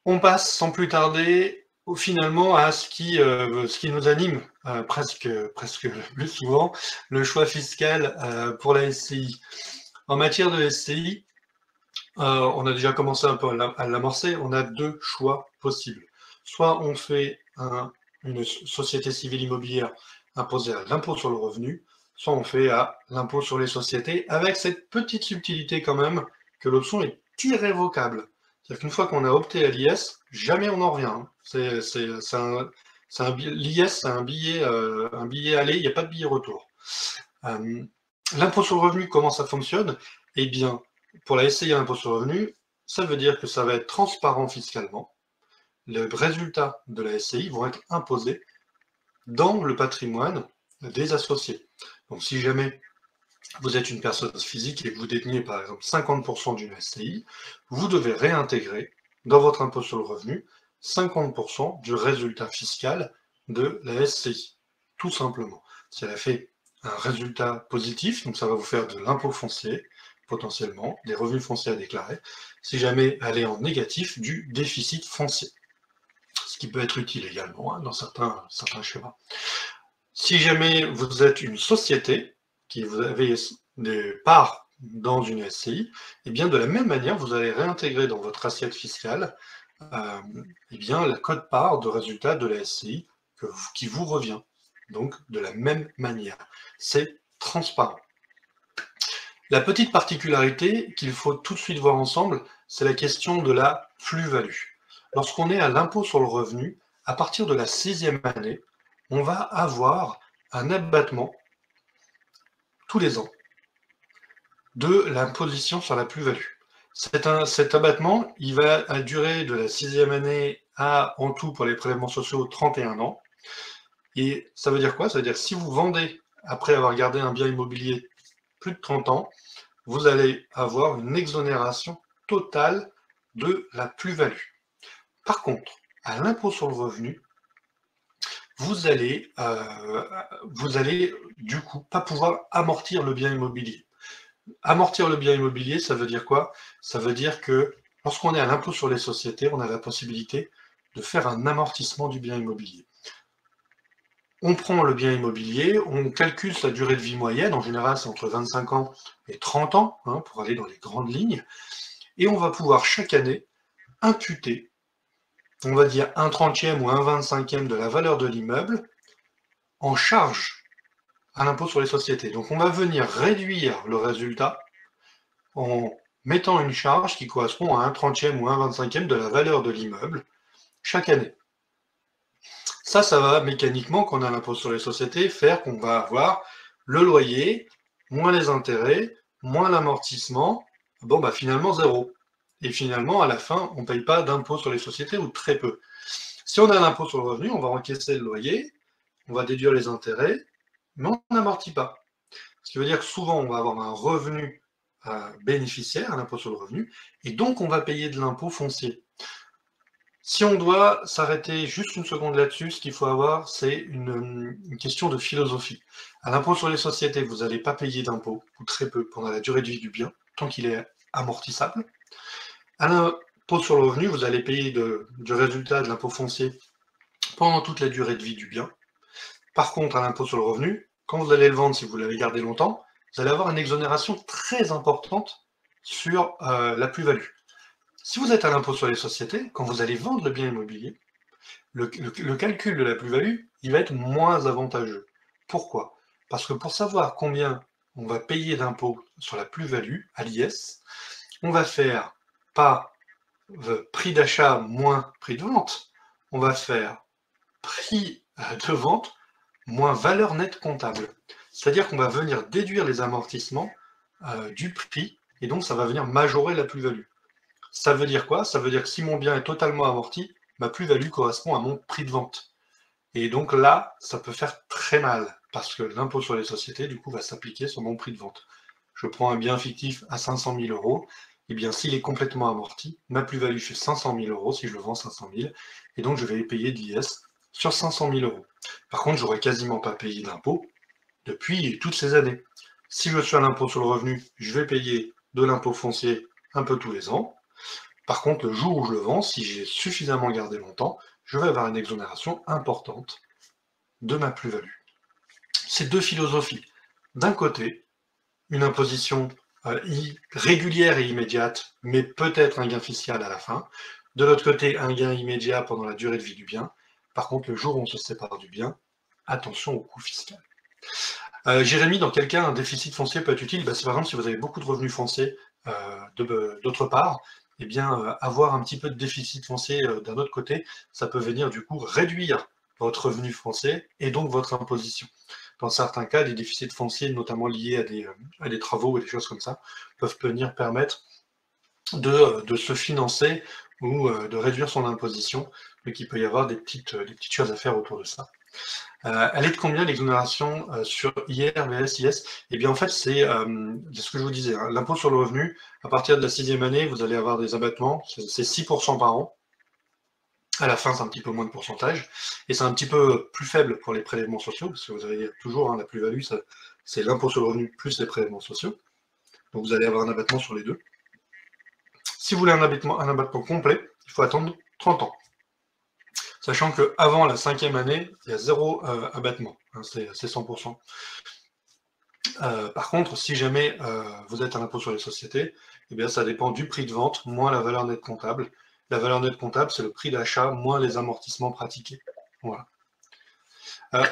On passe sans plus tarder finalement à ce qui nous anime presque le plus souvent, le choix fiscal pour la SCI. En matière de SCI, on a déjà commencé un peu à l'amorcer, on a deux choix possibles. Soit on fait une société civile immobilière imposée à l'impôt sur le revenu, soit on fait à l'impôt sur les sociétés, avec cette petite subtilité quand même que l'option est irrévocable. C'est-à-dire qu'une fois qu'on a opté à l'IS, jamais on en revient. L'IS, c'est un billet aller, il n'y a pas de billet retour. L'impôt sur le revenu, comment ça fonctionne? Eh bien, pour la SCI à l'impôt sur le revenu, ça veut dire que ça va être transparent fiscalement. Les résultats de la SCI vont être imposés dans le patrimoine des associés. Donc si jamais vous êtes une personne physique et que vous détenez par exemple 50% d'une SCI, vous devez réintégrer dans votre impôt sur le revenu 50% du résultat fiscal de la SCI, tout simplement. Si elle a fait un résultat positif, donc ça va vous faire de l'impôt foncier, potentiellement, des revenus fonciers à déclarer. Si jamais elle est en négatif, du déficit foncier, ce qui peut être utile également dans certains schémas. Si jamais vous êtes une société, qui vous avez des parts dans une SCI, et bien de la même manière, vous allez réintégrer dans votre assiette fiscale et bien la quote-part de résultat de la SCI qui vous revient. Donc de la même manière. C'est transparent. La petite particularité qu'il faut tout de suite voir ensemble, c'est la question de la plus-value. Lorsqu'on est à l'impôt sur le revenu, à partir de la 6e année, on va avoir un abattement tous les ans de l'imposition sur la plus-value. Cet abattement, il va durer de la 6e année à, en tout pour les prélèvements sociaux, 31 ans. Et ça veut dire quoi? Ça veut dire que si vous vendez, après avoir gardé un bien immobilier plus de 30 ans, vous allez avoir une exonération totale de la plus-value. Par contre, à l'impôt sur le revenu, vous allez du coup pas pouvoir amortir le bien immobilier. Amortir le bien immobilier, ça veut dire quoi? Ça veut dire que lorsqu'on est à l'impôt sur les sociétés, on a la possibilité de faire un amortissement du bien immobilier. On prend le bien immobilier, on calcule sa durée de vie moyenne, en général c'est entre 25 ans et 30 ans, hein, pour aller dans les grandes lignes, et on va pouvoir chaque année imputer, on va dire un trentième ou un 25e de la valeur de l'immeuble en charge à l'impôt sur les sociétés. Donc on va venir réduire le résultat en mettant une charge qui correspond à un trentième ou un 25e de la valeur de l'immeuble chaque année. Ça va mécaniquement, quand on a l'impôt sur les sociétés, faire qu'on va avoir le loyer, moins les intérêts, moins l'amortissement, bon bah finalement zéro. Et finalement, à la fin, on ne paye pas d'impôt sur les sociétés ou très peu. Si on a l'impôt sur le revenu, on va encaisser le loyer, on va déduire les intérêts, mais on n'amortit pas. Ce qui veut dire que souvent, on va avoir un revenu bénéficiaire, un impôt sur le revenu, et donc on va payer de l'impôt foncier. Si on doit s'arrêter juste une seconde là-dessus, ce qu'il faut avoir, c'est une question de philosophie. À l'impôt sur les sociétés, vous n'allez pas payer d'impôt, ou très peu, pendant la durée de vie du bien, tant qu'il est amortissable. À l'impôt sur le revenu, vous allez payer du résultat de l'impôt foncier pendant toute la durée de vie du bien. Par contre, à l'impôt sur le revenu, quand vous allez le vendre, si vous l'avez gardé longtemps, vous allez avoir une exonération très importante sur la plus-value. Si vous êtes à l'impôt sur les sociétés, quand vous allez vendre le bien immobilier, le calcul de la plus-value, il va être moins avantageux. Pourquoi? Parce que pour savoir combien on va payer d'impôt sur la plus-value à l'IS, on va faire pas prix d'achat moins prix de vente, on va faire prix de vente moins valeur nette comptable. C'est-à-dire qu'on va venir déduire les amortissements du prix, et donc ça va venir majorer la plus-value. Ça veut dire quoi? Ça veut dire que si mon bien est totalement amorti, ma plus-value correspond à mon prix de vente. Et donc là, ça peut faire très mal, parce que l'impôt sur les sociétés, du coup, va s'appliquer sur mon prix de vente. Je prends un bien fictif à 500 000 euros, et bien s'il est complètement amorti, ma plus-value fait 500 000 euros si je le vends 500 000, et donc je vais payer de l'IS sur 500 000 euros. Par contre, j'aurais quasiment pas payé d'impôt depuis toutes ces années. Si je suis à l'impôt sur le revenu, je vais payer de l'impôt foncier un peu tous les ans. Par contre, le jour où je le vends, si j'ai suffisamment gardé longtemps, je vais avoir une exonération importante de ma plus-value. C'est deux philosophies. D'un côté, une imposition régulière et immédiate, mais peut-être un gain fiscal à la fin. De l'autre côté, un gain immédiat pendant la durée de vie du bien. Par contre, le jour où on se sépare du bien, attention au coût fiscal. Jérémy, dans quel cas un déficit foncier peut être utile? C'est par exemple si vous avez beaucoup de revenus fonciers d'autre part, eh bien, avoir un petit peu de déficit foncier d'un autre côté, ça peut venir du coup réduire votre revenu foncier et donc votre imposition. Dans certains cas, des déficits fonciers, notamment liés à des travaux ou des choses comme ça, peuvent venir permettre de se financer ou de réduire son imposition, mais qu'il peut y avoir des petites choses à faire autour de ça. Elle est de combien l'exonération sur IR, VS, IS? Eh bien, en fait, c'est ce que je vous disais, hein, l'impôt sur le revenu, à partir de la 6e année, vous allez avoir des abattements, c'est 6% par an. À la fin, c'est un petit peu moins de pourcentage, et c'est un petit peu plus faible pour les prélèvements sociaux, parce que vous avez toujours la plus-value, c'est l'impôt sur le revenu plus les prélèvements sociaux. Donc vous allez avoir un abattement sur les deux. Si vous voulez un abattement complet, il faut attendre 30 ans. Sachant qu'avant la 5e année, il y a zéro abattement, hein, c'est 100%. Par contre, si jamais vous êtes à l'impôt sur les sociétés, eh bien, ça dépend du prix de vente moins la valeur nette comptable. La valeur nette comptable, c'est le prix d'achat moins les amortissements pratiqués. Voilà.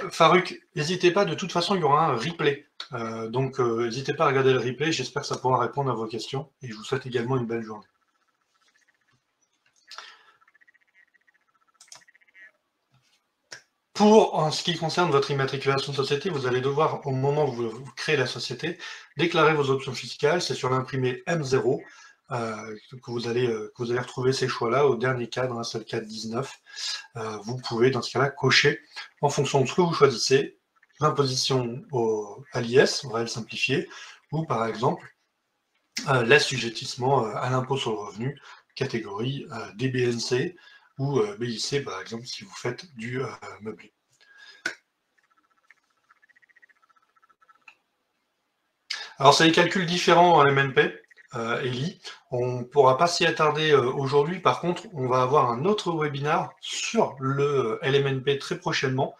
Farouk, n'hésitez pas, de toute façon, il y aura un replay. Donc, n'hésitez pas à regarder le replay. J'espère que ça pourra répondre à vos questions. Et je vous souhaite également une belle journée. En ce qui concerne votre immatriculation de société, vous allez devoir, au moment où vous créez la société, déclarer vos options fiscales. C'est sur l'imprimé M0 que vous allez retrouver ces choix-là au dernier cadre, hein, c'est le cadre 19. Vous pouvez, dans ce cas-là, cocher en fonction de ce que vous choisissez, l'imposition à l'IS, on va le simplifier, ou par exemple, l'assujettissement à l'impôt sur le revenu, catégorie DBNC ou BIC, par exemple, si vous faites du meublé. Alors, c'est des calculs différents en MNP, Elie. On ne pourra pas s'y attarder aujourd'hui. Par contre, on va avoir un autre webinar sur le LMNP très prochainement,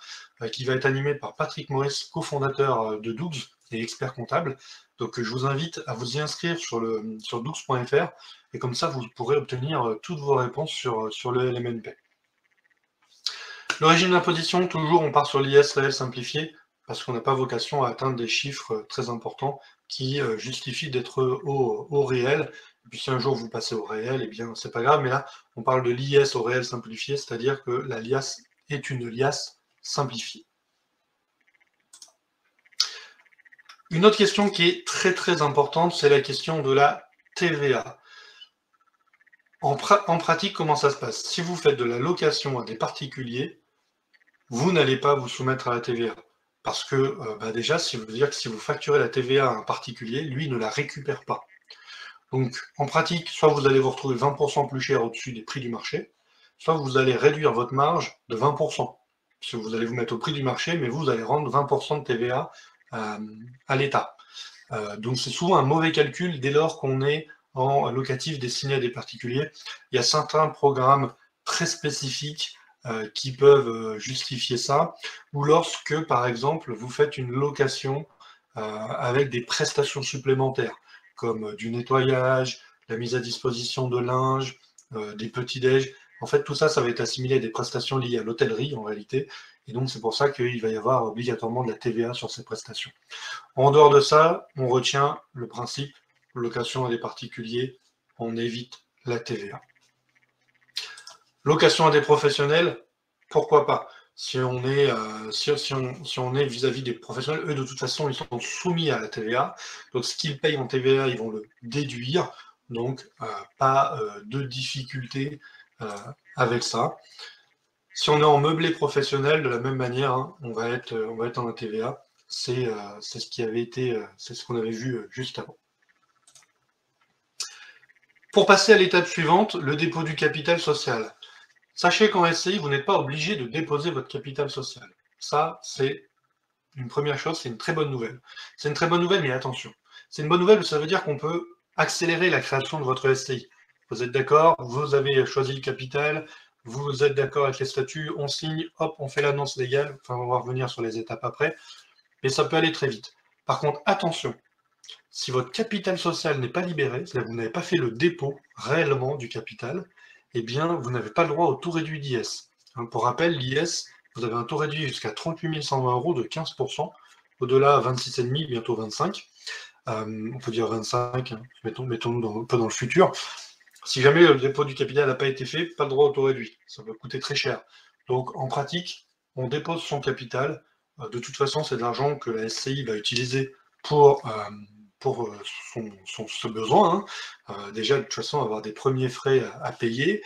qui va être animé par Patrick Maurice, cofondateur de Dougs et expert comptable. Donc, je vous invite à vous y inscrire sur dougs.fr et comme ça, vous pourrez obtenir toutes vos réponses sur le LMNP. Le régime d'imposition, toujours, on part sur l'IS réel simplifié, parce qu'on n'a pas vocation à atteindre des chiffres très importants qui justifient d'être au réel. Et puis si un jour vous passez au réel, eh bien c'est pas grave, mais là, on parle de l'IS au réel simplifié, c'est-à-dire que la liasse est une liasse simplifiée. Une autre question qui est très très importante, c'est la question de la TVA. En pratique, comment ça se passe? Si vous faites de la location à des particuliers, vous n'allez pas vous soumettre à la TVA. Parce que déjà, ça veut dire que si vous facturez la TVA à un particulier, lui ne la récupère pas. Donc en pratique, soit vous allez vous retrouver 20% plus cher au-dessus des prix du marché, soit vous allez réduire votre marge de 20%. Parce que vous allez vous mettre au prix du marché, mais vous allez rendre 20% de TVA à l'État. Donc c'est souvent un mauvais calcul dès lors qu'on est en locatif destiné à des particuliers. Il y a certains programmes très spécifiques qui peuvent justifier ça, ou lorsque, par exemple, vous faites une location avec des prestations supplémentaires, comme du nettoyage, la mise à disposition de linge, des petits-déj. En fait, tout ça, ça va être assimilé à des prestations liées à l'hôtellerie, en réalité, et donc c'est pour ça qu'il va y avoir obligatoirement de la TVA sur ces prestations. En dehors de ça, on retient le principe location à des particuliers, on évite la TVA. Location à des professionnels, pourquoi pas? Si on est vis-à-vis des professionnels, eux de toute façon ils sont soumis à la TVA, donc ce qu'ils payent en TVA, ils vont le déduire, donc pas de difficulté avec ça. Si on est en meublé professionnel, de la même manière, hein, on va être en TVA. C'est ce qu'on avait vu juste avant. Pour passer à l'étape suivante, le dépôt du capital social. Sachez qu'en SCI, vous n'êtes pas obligé de déposer votre capital social. Ça, c'est une première chose, c'est une très bonne nouvelle. C'est une très bonne nouvelle, mais attention. C'est une bonne nouvelle, ça veut dire qu'on peut accélérer la création de votre SCI. Vous êtes d'accord, vous avez choisi le capital, vous êtes d'accord avec les statuts, on signe, hop, on fait l'annonce légale, enfin on va revenir sur les étapes après, mais ça peut aller très vite. Par contre, attention, si votre capital social n'est pas libéré, c'est-à-dire que vous n'avez pas fait le dépôt réellement du capital, eh bien, vous n'avez pas le droit au taux réduit d'IS. Pour rappel, l'IS, vous avez un taux réduit jusqu'à 38 120 € de 15%, au-delà 26,5, bientôt 25. On peut dire 25, hein, mettons un peu dans le futur. Si jamais le dépôt du capital n'a pas été fait, pas le droit au taux réduit. Ça va coûter très cher. Donc, en pratique, on dépose son capital. De toute façon, c'est de l'argent que la SCI va utiliser pour ce besoin. Hein. Déjà, de toute façon, avoir des premiers frais à payer,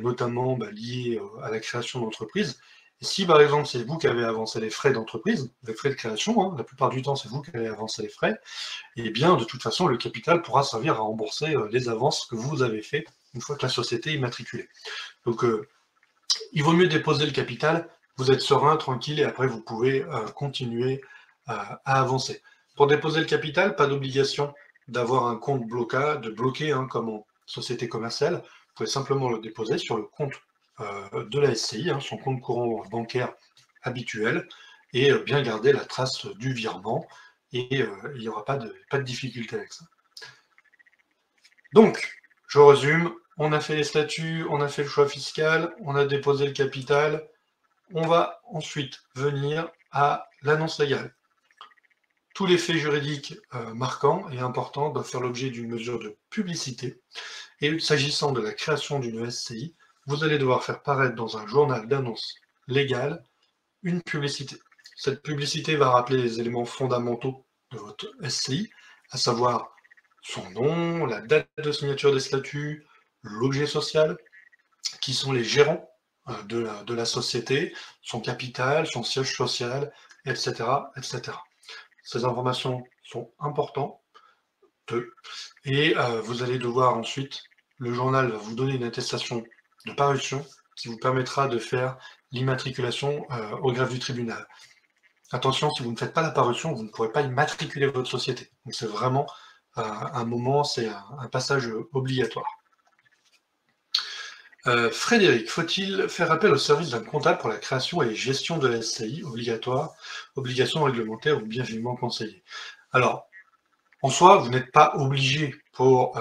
notamment liés à la création d'entreprise. Et si, par exemple, c'est vous qui avez avancé les frais d'entreprise, les frais de création, hein, la plupart du temps, c'est vous qui avez avancé les frais, et bien, de toute façon, le capital pourra servir à rembourser les avances que vous avez faites une fois que la société est immatriculée. Donc, il vaut mieux déposer le capital, vous êtes serein, tranquille, et après, vous pouvez continuer à avancer. Pour déposer le capital, pas d'obligation d'avoir un compte bloqué hein, comme en société commerciale. Vous pouvez simplement le déposer sur le compte de la SCI, hein, son compte courant bancaire habituel, et bien garder la trace du virement, et il n'y aura pas de difficulté avec ça. Donc, je résume, on a fait les statuts, on a fait le choix fiscal, on a déposé le capital, on va ensuite venir à l'annonce légale. Tous les faits juridiques marquants et importants doivent faire l'objet d'une mesure de publicité. Et s'agissant de la création d'une SCI, vous allez devoir faire paraître dans un journal d'annonce légale une publicité. Cette publicité va rappeler les éléments fondamentaux de votre SCI, à savoir son nom, la date de signature des statuts, l'objet social, qui sont les gérants de la société, son capital, son siège social, etc., etc. Ces informations sont importantes et vous allez devoir ensuite, le journal va vous donner une attestation de parution qui vous permettra de faire l'immatriculation au greffe du tribunal. attention, si vous ne faites pas la parution, vous ne pourrez pas immatriculer votre société. Donc c'est vraiment un moment, c'est un passage obligatoire. Frédéric, faut-il faire appel au service d'un comptable pour la création et gestion de la SCI obligatoire, obligation réglementaire ou bien vivement conseillé? Alors, en soi, vous n'êtes pas obligé pour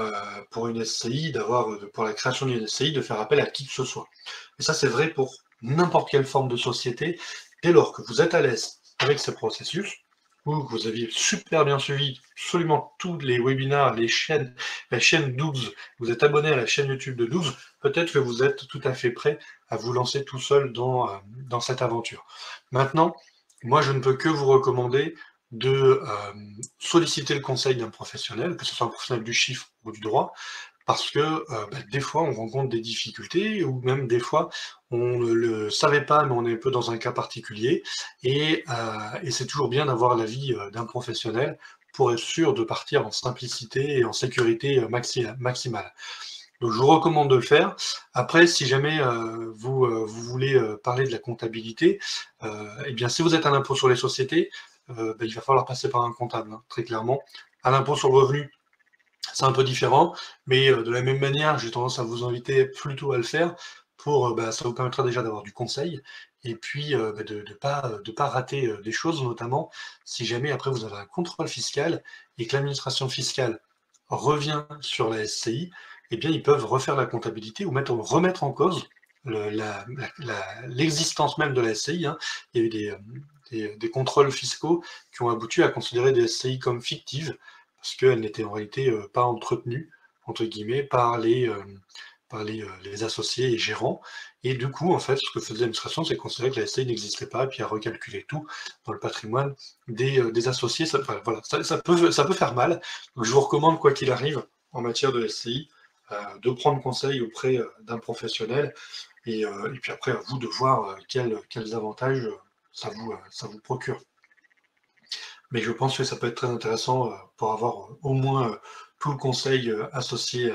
une SCI, pour la création d'une SCI, de faire appel à qui que ce soit. Et ça, c'est vrai pour n'importe quelle forme de société, dès lors que vous êtes à l'aise avec ce processus, ou que vous aviez super bien suivi absolument tous les webinars, la chaîne 12, vous êtes abonné à la chaîne YouTube de 12, peut-être que vous êtes tout à fait prêt à vous lancer tout seul dans cette aventure. Maintenant, moi, je ne peux que vous recommander de solliciter le conseil d'un professionnel, que ce soit un professionnel du chiffre ou du droit, parce que des fois on rencontre des difficultés, ou même des fois on ne le savait pas, mais on est un peu dans un cas particulier, et c'est toujours bien d'avoir l'avis d'un professionnel pour être sûr de partir en simplicité et en sécurité maximale. Donc je vous recommande de le faire. Après, si jamais vous voulez parler de la comptabilité, eh bien si vous êtes à l'impôt sur les sociétés, il va falloir passer par un comptable, hein, très clairement. À l'impôt sur le revenu, c'est un peu différent, mais de la même manière, j'ai tendance à vous inviter plutôt à le faire ça vous permettra déjà d'avoir du conseil et puis de ne pas rater des choses, notamment si jamais après vous avez un contrôle fiscal et que l'administration fiscale revient sur la SCI, eh bien ils peuvent refaire la comptabilité ou remettre en cause l'existence même de la SCI, hein. Il y a eu des contrôles fiscaux qui ont abouti à considérer des SCI comme fictives, parce qu'elle n'était en réalité pas entretenue, entre guillemets, les associés et gérants. Et du coup, en fait, ce que faisait l'administration, c'est considérer que la SCI n'existait pas, et puis à recalculer tout dans le patrimoine des associés. Voilà, ça peut faire mal. Donc je vous recommande, quoi qu'il arrive, en matière de SCI, de prendre conseil auprès d'un professionnel, et puis après, à vous de voir quels avantages ça vous procure. Mais je pense que ça peut être très intéressant pour avoir au moins tout le conseil associé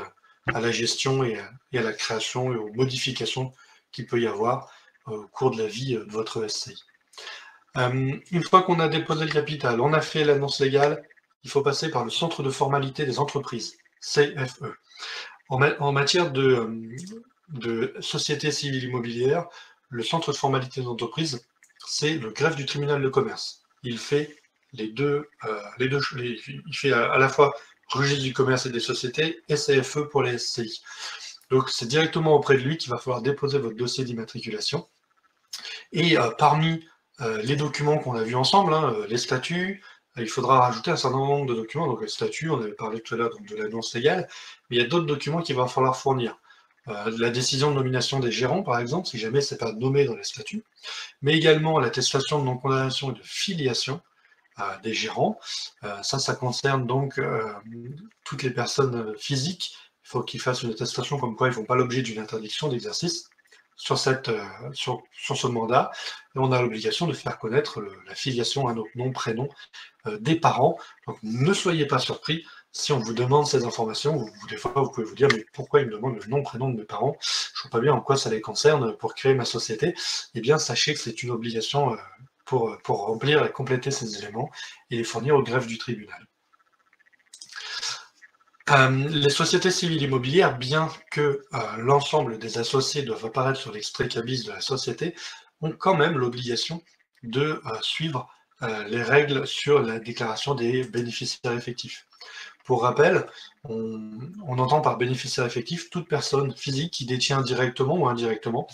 à la gestion et à la création et aux modifications qu'il peut y avoir au cours de la vie de votre SCI. Une fois qu'on a déposé le capital, on a fait l'annonce légale, il faut passer par le centre de formalité des entreprises, CFE. En matière de société civile immobilière, le centre de formalité des entreprises, c'est le greffe du tribunal de commerce. Il fait il fait à la fois registre du commerce et des sociétés et CFE pour les SCI. Donc c'est directement auprès de lui qu'il va falloir déposer votre dossier d'immatriculation. Et parmi les documents qu'on a vus ensemble, hein, les statuts, il faudra rajouter un certain nombre de documents. Donc les statuts, on avait parlé tout à l'heure de l'annonce légale, mais il y a d'autres documents qu'il va falloir fournir. La décision de nomination des gérants, par exemple, si jamais ce n'est pas nommé dans les statuts, mais également l'attestation de non-condamnation et de filiation des gérants. Ça concerne donc toutes les personnes physiques. Il faut qu'ils fassent une attestation comme quoi ils ne font pas l'objet d'une interdiction d'exercice sur ce mandat. Et on a l'obligation de faire connaître la filiation à notre nom, prénom des parents. Donc ne soyez pas surpris si on vous demande ces informations. Des fois, vous pouvez vous dire, mais pourquoi ils me demandent le nom, prénom de mes parents? Je ne vois pas bien en quoi ça les concerne pour créer ma société. Eh bien, sachez que c'est une obligation pour remplir et compléter ces éléments et les fournir au greffe du tribunal. Les sociétés civiles immobilières, bien que l'ensemble des associés doivent apparaître sur l'extrait cabis de la société, ont quand même l'obligation de suivre les règles sur la déclaration des bénéficiaires effectifs. Pour rappel, on entend par bénéficiaire effectif toute personne physique qui détient directement ou indirectement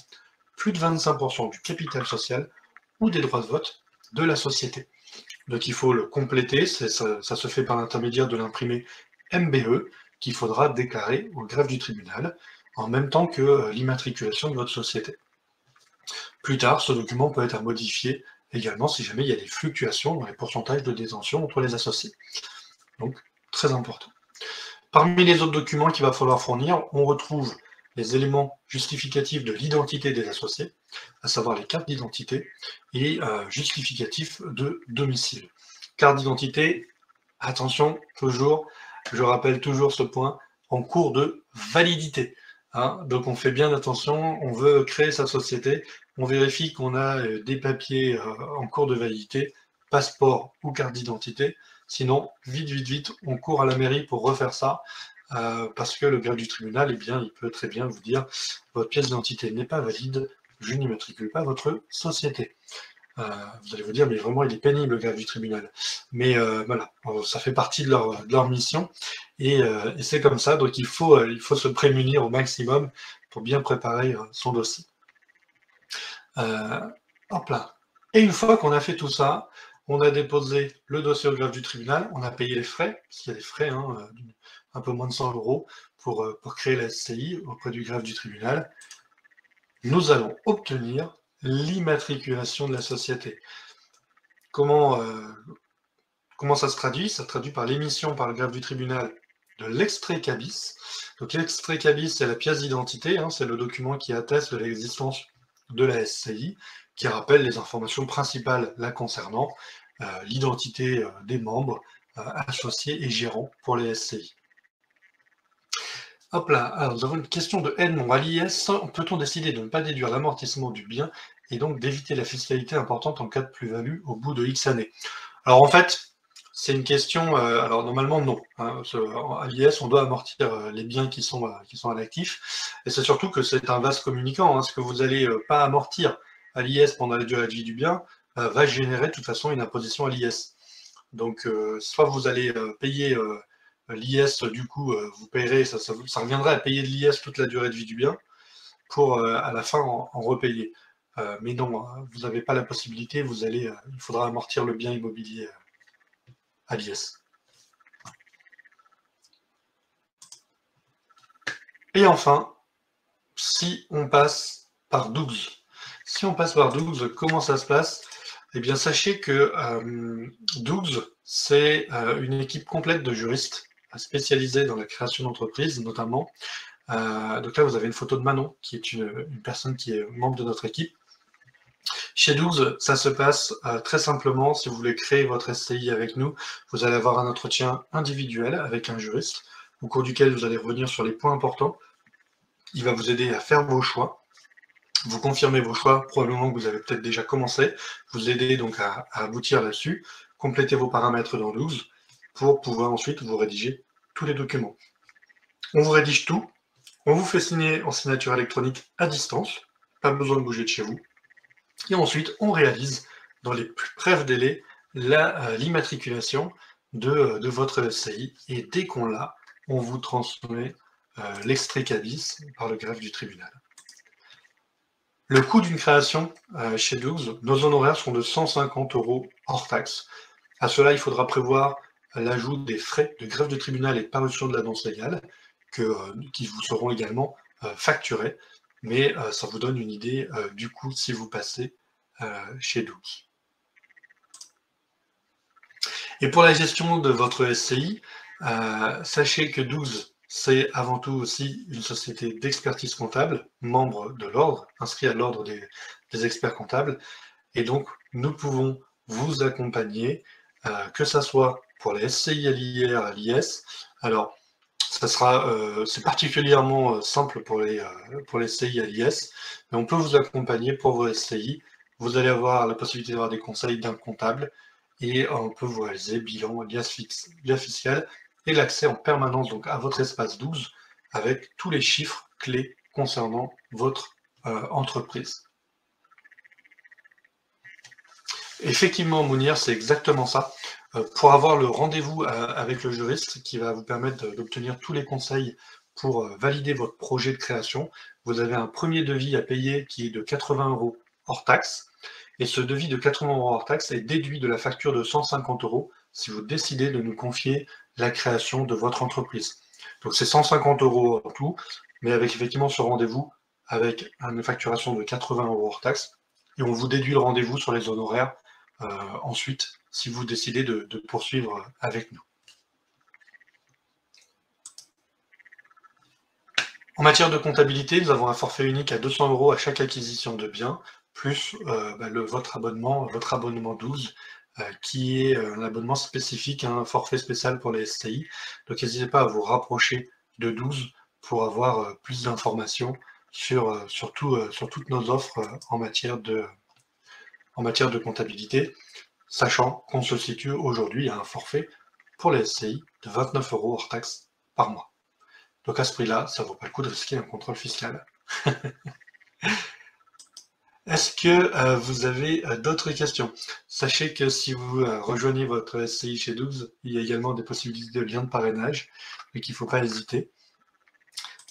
plus de 25% du capital social ou des droits de vote de la société. Donc il faut le compléter, ça se fait par l'intermédiaire de l'imprimé MBE qu'il faudra déclarer au greffe du tribunal en même temps que l'immatriculation de votre société. Plus tard, ce document peut être modifié également si jamais il y a des fluctuations dans les pourcentages de détention entre les associés. Donc, très important. Parmi les autres documents qu'il va falloir fournir, on retrouve les éléments justificatifs de l'identité des associés, à savoir les cartes d'identité et justificatifs de domicile. Carte d'identité, attention, toujours, je rappelle toujours ce point, en cours de validité. Hein, donc on fait bien attention, on veut créer sa société, on vérifie qu'on a des papiers en cours de validité passeport ou carte d'identité. Sinon, vite, on court à la mairie pour refaire ça, parce que le greffe du tribunal, eh bien, il peut très bien vous dire « Votre pièce d'identité n'est pas valide, je n'immatricule pas votre société ». Vous allez vous dire, mais vraiment, il est pénible, le greffe du tribunal. Mais voilà, ça fait partie de leur mission, et c'est comme ça, donc il faut se prémunir au maximum pour bien préparer son dossier. Hop là. Et une fois qu'on a fait tout ça, on a déposé le dossier au greffe du tribunal, on a payé les frais, parce qu'il y a des frais, un peu moins de 100 € pour créer la SCI auprès du greffe du tribunal. Nous allons obtenir l'immatriculation de la société. Comment ça se traduit? Ça se traduit par l'émission par le greffe du tribunal de l'extrait CABIS. Donc l'extrait CABIS, c'est la pièce d'identité, c'est le document qui atteste de l'existence de la SCI, qui rappelle les informations principales la concernant, l'identité des membres, associés et gérants pour les SCI. Hop là, alors nous avons une question de Edmond. À l'IS, peut-on décider de ne pas déduire l'amortissement du bien et donc d'éviter la fiscalité importante en cas de plus-value au bout de X années? Alors en fait, c'est une question, alors normalement non. À l'IS, on doit amortir les biens qui sont à l'actif. Et c'est surtout que c'est un vaste communicant. Ce que vous n'allez pas amortir à l'IS pendant la durée de vie du bien va générer de toute façon une imposition à l'IS. Donc soit vous allez payer l'IS, du coup, vous payerez, ça reviendrait à payer de l'IS toute la durée de vie du bien pour à la fin en repayer. Mais non, vous n'avez pas la possibilité, il faudra amortir le bien immobilier à l'IS. Et enfin, si on passe par 12. Si on passe par 12, comment ça se passe? Eh bien, sachez que 12, c'est une équipe complète de juristes spécialisés dans la création d'entreprises, notamment. Donc là, vous avez une photo de Manon, qui est une personne qui est membre de notre équipe. Chez 12, ça se passe très simplement. Si vous voulez créer votre SCI avec nous, vous allez avoir un entretien individuel avec un juriste, au cours duquel vous allez revenir sur les points importants. Il va vous aider à faire vos choix. Vous confirmez vos choix, probablement que vous avez peut-être déjà commencé. Vous aider donc à aboutir là-dessus. Complétez vos paramètres dans 12 pour pouvoir ensuite vous rédiger tous les documents. On vous rédige tout. On vous fait signer en signature électronique à distance. Pas besoin de bouger de chez vous. Et ensuite, on réalise dans les plus brefs délais l'immatriculation de votre SCI. Et dès qu'on l'a, on vous transmet l'extrait CABIS par le greffe du tribunal. Le coût d'une création chez 12, nos honoraires sont de 150 € hors taxe. À cela, il faudra prévoir l'ajout des frais de greffe de tribunal et de parution de l'annonce légale qui vous seront également facturés. Mais ça vous donne une idée du coût si vous passez chez 12. Et pour la gestion de votre SCI, sachez que 12, c'est avant tout aussi une société d'expertise comptable, membre de l'ordre, inscrit à l'ordre des experts comptables. Et donc, nous pouvons vous accompagner, que ce soit pour les SCI à l'IR, à l'IS. Alors, c'est particulièrement simple pour les SCI à l'IS, mais on peut vous accompagner pour vos SCI. Vous allez avoir la possibilité d'avoir des conseils d'un comptable et on peut vous réaliser bilan, lien fiscal et l'accès en permanence donc à votre espace 12 avec tous les chiffres clés concernant votre entreprise. Effectivement, Mounir, c'est exactement ça. Pour avoir le rendez-vous avec le juriste qui va vous permettre d'obtenir tous les conseils pour valider votre projet de création, vous avez un premier devis à payer qui est de 80 € hors taxe. Et ce devis de 80 € hors taxe est déduit de la facture de 150 € si vous décidez de nous confier la création de votre entreprise. Donc c'est 150 € en tout, mais avec effectivement ce rendez-vous avec une facturation de 80 € hors taxe. Et on vous déduit le rendez-vous sur les honoraires ensuite, si vous décidez de poursuivre avec nous. En matière de comptabilité, nous avons un forfait unique à 200 € à chaque acquisition de biens, plus votre abonnement 12, qui est un abonnement spécifique, un forfait spécial pour les SCI. Donc n'hésitez pas à vous rapprocher de 12 pour avoir plus d'informations sur toutes nos offres en matière de comptabilité. sachant qu'on se situe aujourd'hui à un forfait pour les SCI de 29 € hors taxe par mois. Donc à ce prix-là, ça vaut pas le coup de risquer un contrôle fiscal. Est-ce que vous avez d'autres questions? Sachez que si vous rejoignez votre SCI chez 12, il y a également des possibilités de lien de parrainage, mais qu'il ne faut pas hésiter.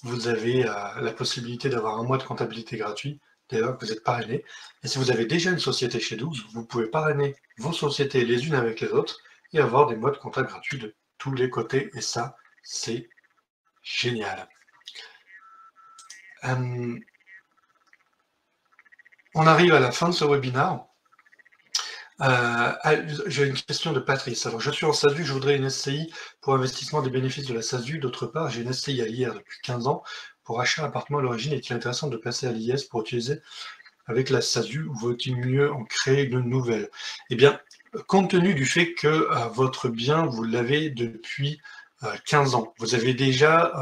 Vous avez la possibilité d'avoir un mois de comptabilité gratuit, dès lors que vous êtes parrainé. Et si vous avez déjà une société chez 12, vous pouvez parrainer vos sociétés les unes avec les autres et avoir des mois de compta gratuits de tous les côtés. Et ça, c'est génial. On arrive à la fin de ce webinaire. J'ai une question de Patrice. Alors, je suis en SASU, je voudrais une SCI pour investissement des bénéfices de la SASU. D'autre part, j'ai une SCI à l'IR depuis 15 ans. Pour achat appartement à l'origine, est-il intéressant de passer à l'IS pour utiliser avec la SASU ou vaut-il mieux en créer une nouvelle? Eh bien, compte tenu du fait que votre bien, vous l'avez depuis 15 ans, vous avez déjà,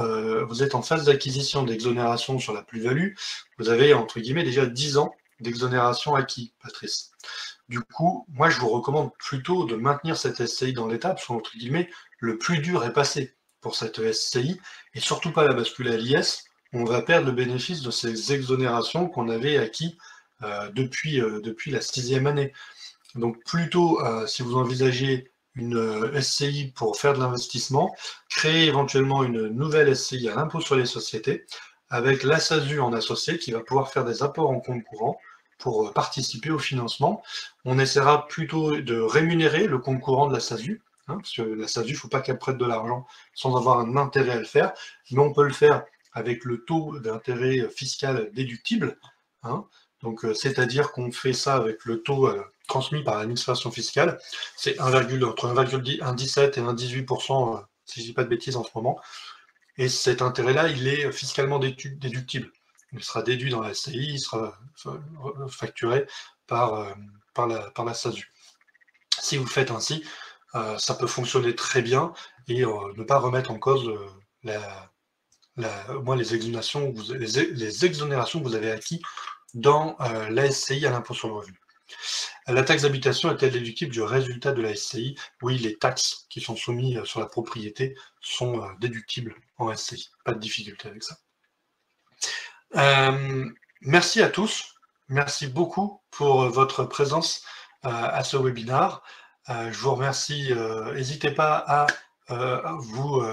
vous êtes en phase d'acquisition d'exonération sur la plus-value, vous avez entre guillemets déjà 10 ans d'exonération acquis, Patrice. Du coup, moi, je vous recommande plutôt de maintenir cette SCI dans l'état, parce qu'entre guillemets, le plus dur est passé pour cette SCI, et surtout pas la basculer à l'IS. On va perdre le bénéfice de ces exonérations qu'on avait acquis depuis la 6e année. Donc plutôt, si vous envisagez une SCI pour faire de l'investissement, créer éventuellement une nouvelle SCI à l'impôt sur les sociétés, avec la SASU en associé qui va pouvoir faire des apports en compte courant pour participer au financement. On essaiera plutôt de rémunérer le compte courant de la SASU, parce que la SASU, il ne faut pas qu'elle prête de l'argent sans avoir un intérêt à le faire, mais on peut le faire avec le taux d'intérêt fiscal déductible, donc c'est-à-dire qu'on fait ça avec le taux transmis par l'administration fiscale, c'est entre 1,17 et 1,18%, si je ne dis pas de bêtises en ce moment, et cet intérêt-là, il est fiscalement déductible. Il sera déduit dans la SCI, il sera facturé par la SASU. Si vous faites ainsi, ça peut fonctionner très bien et ne pas remettre en cause les exonérations que vous avez acquis dans la SCI à l'impôt sur le revenu. La taxe d'habitation est-elle déductible du résultat de la SCI? Oui, les taxes qui sont soumises sur la propriété sont déductibles en SCI. Pas de difficulté avec ça. Merci à tous. Merci beaucoup pour votre présence à ce webinaire. Je vous remercie. N'hésitez pas à vous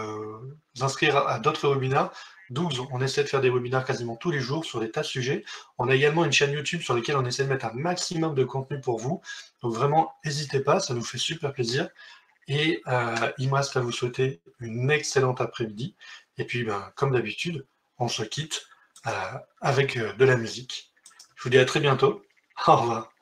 inscrire à d'autres webinaires. 12, on essaie de faire des webinaires quasiment tous les jours sur des tas de sujets. On a également une chaîne YouTube sur laquelle on essaie de mettre un maximum de contenu pour vous. Donc vraiment, n'hésitez pas, ça nous fait super plaisir. Et il me reste à vous souhaiter une excellente après-midi. Et puis, comme d'habitude, on se quitte avec de la musique. Je vous dis à très bientôt. Au revoir.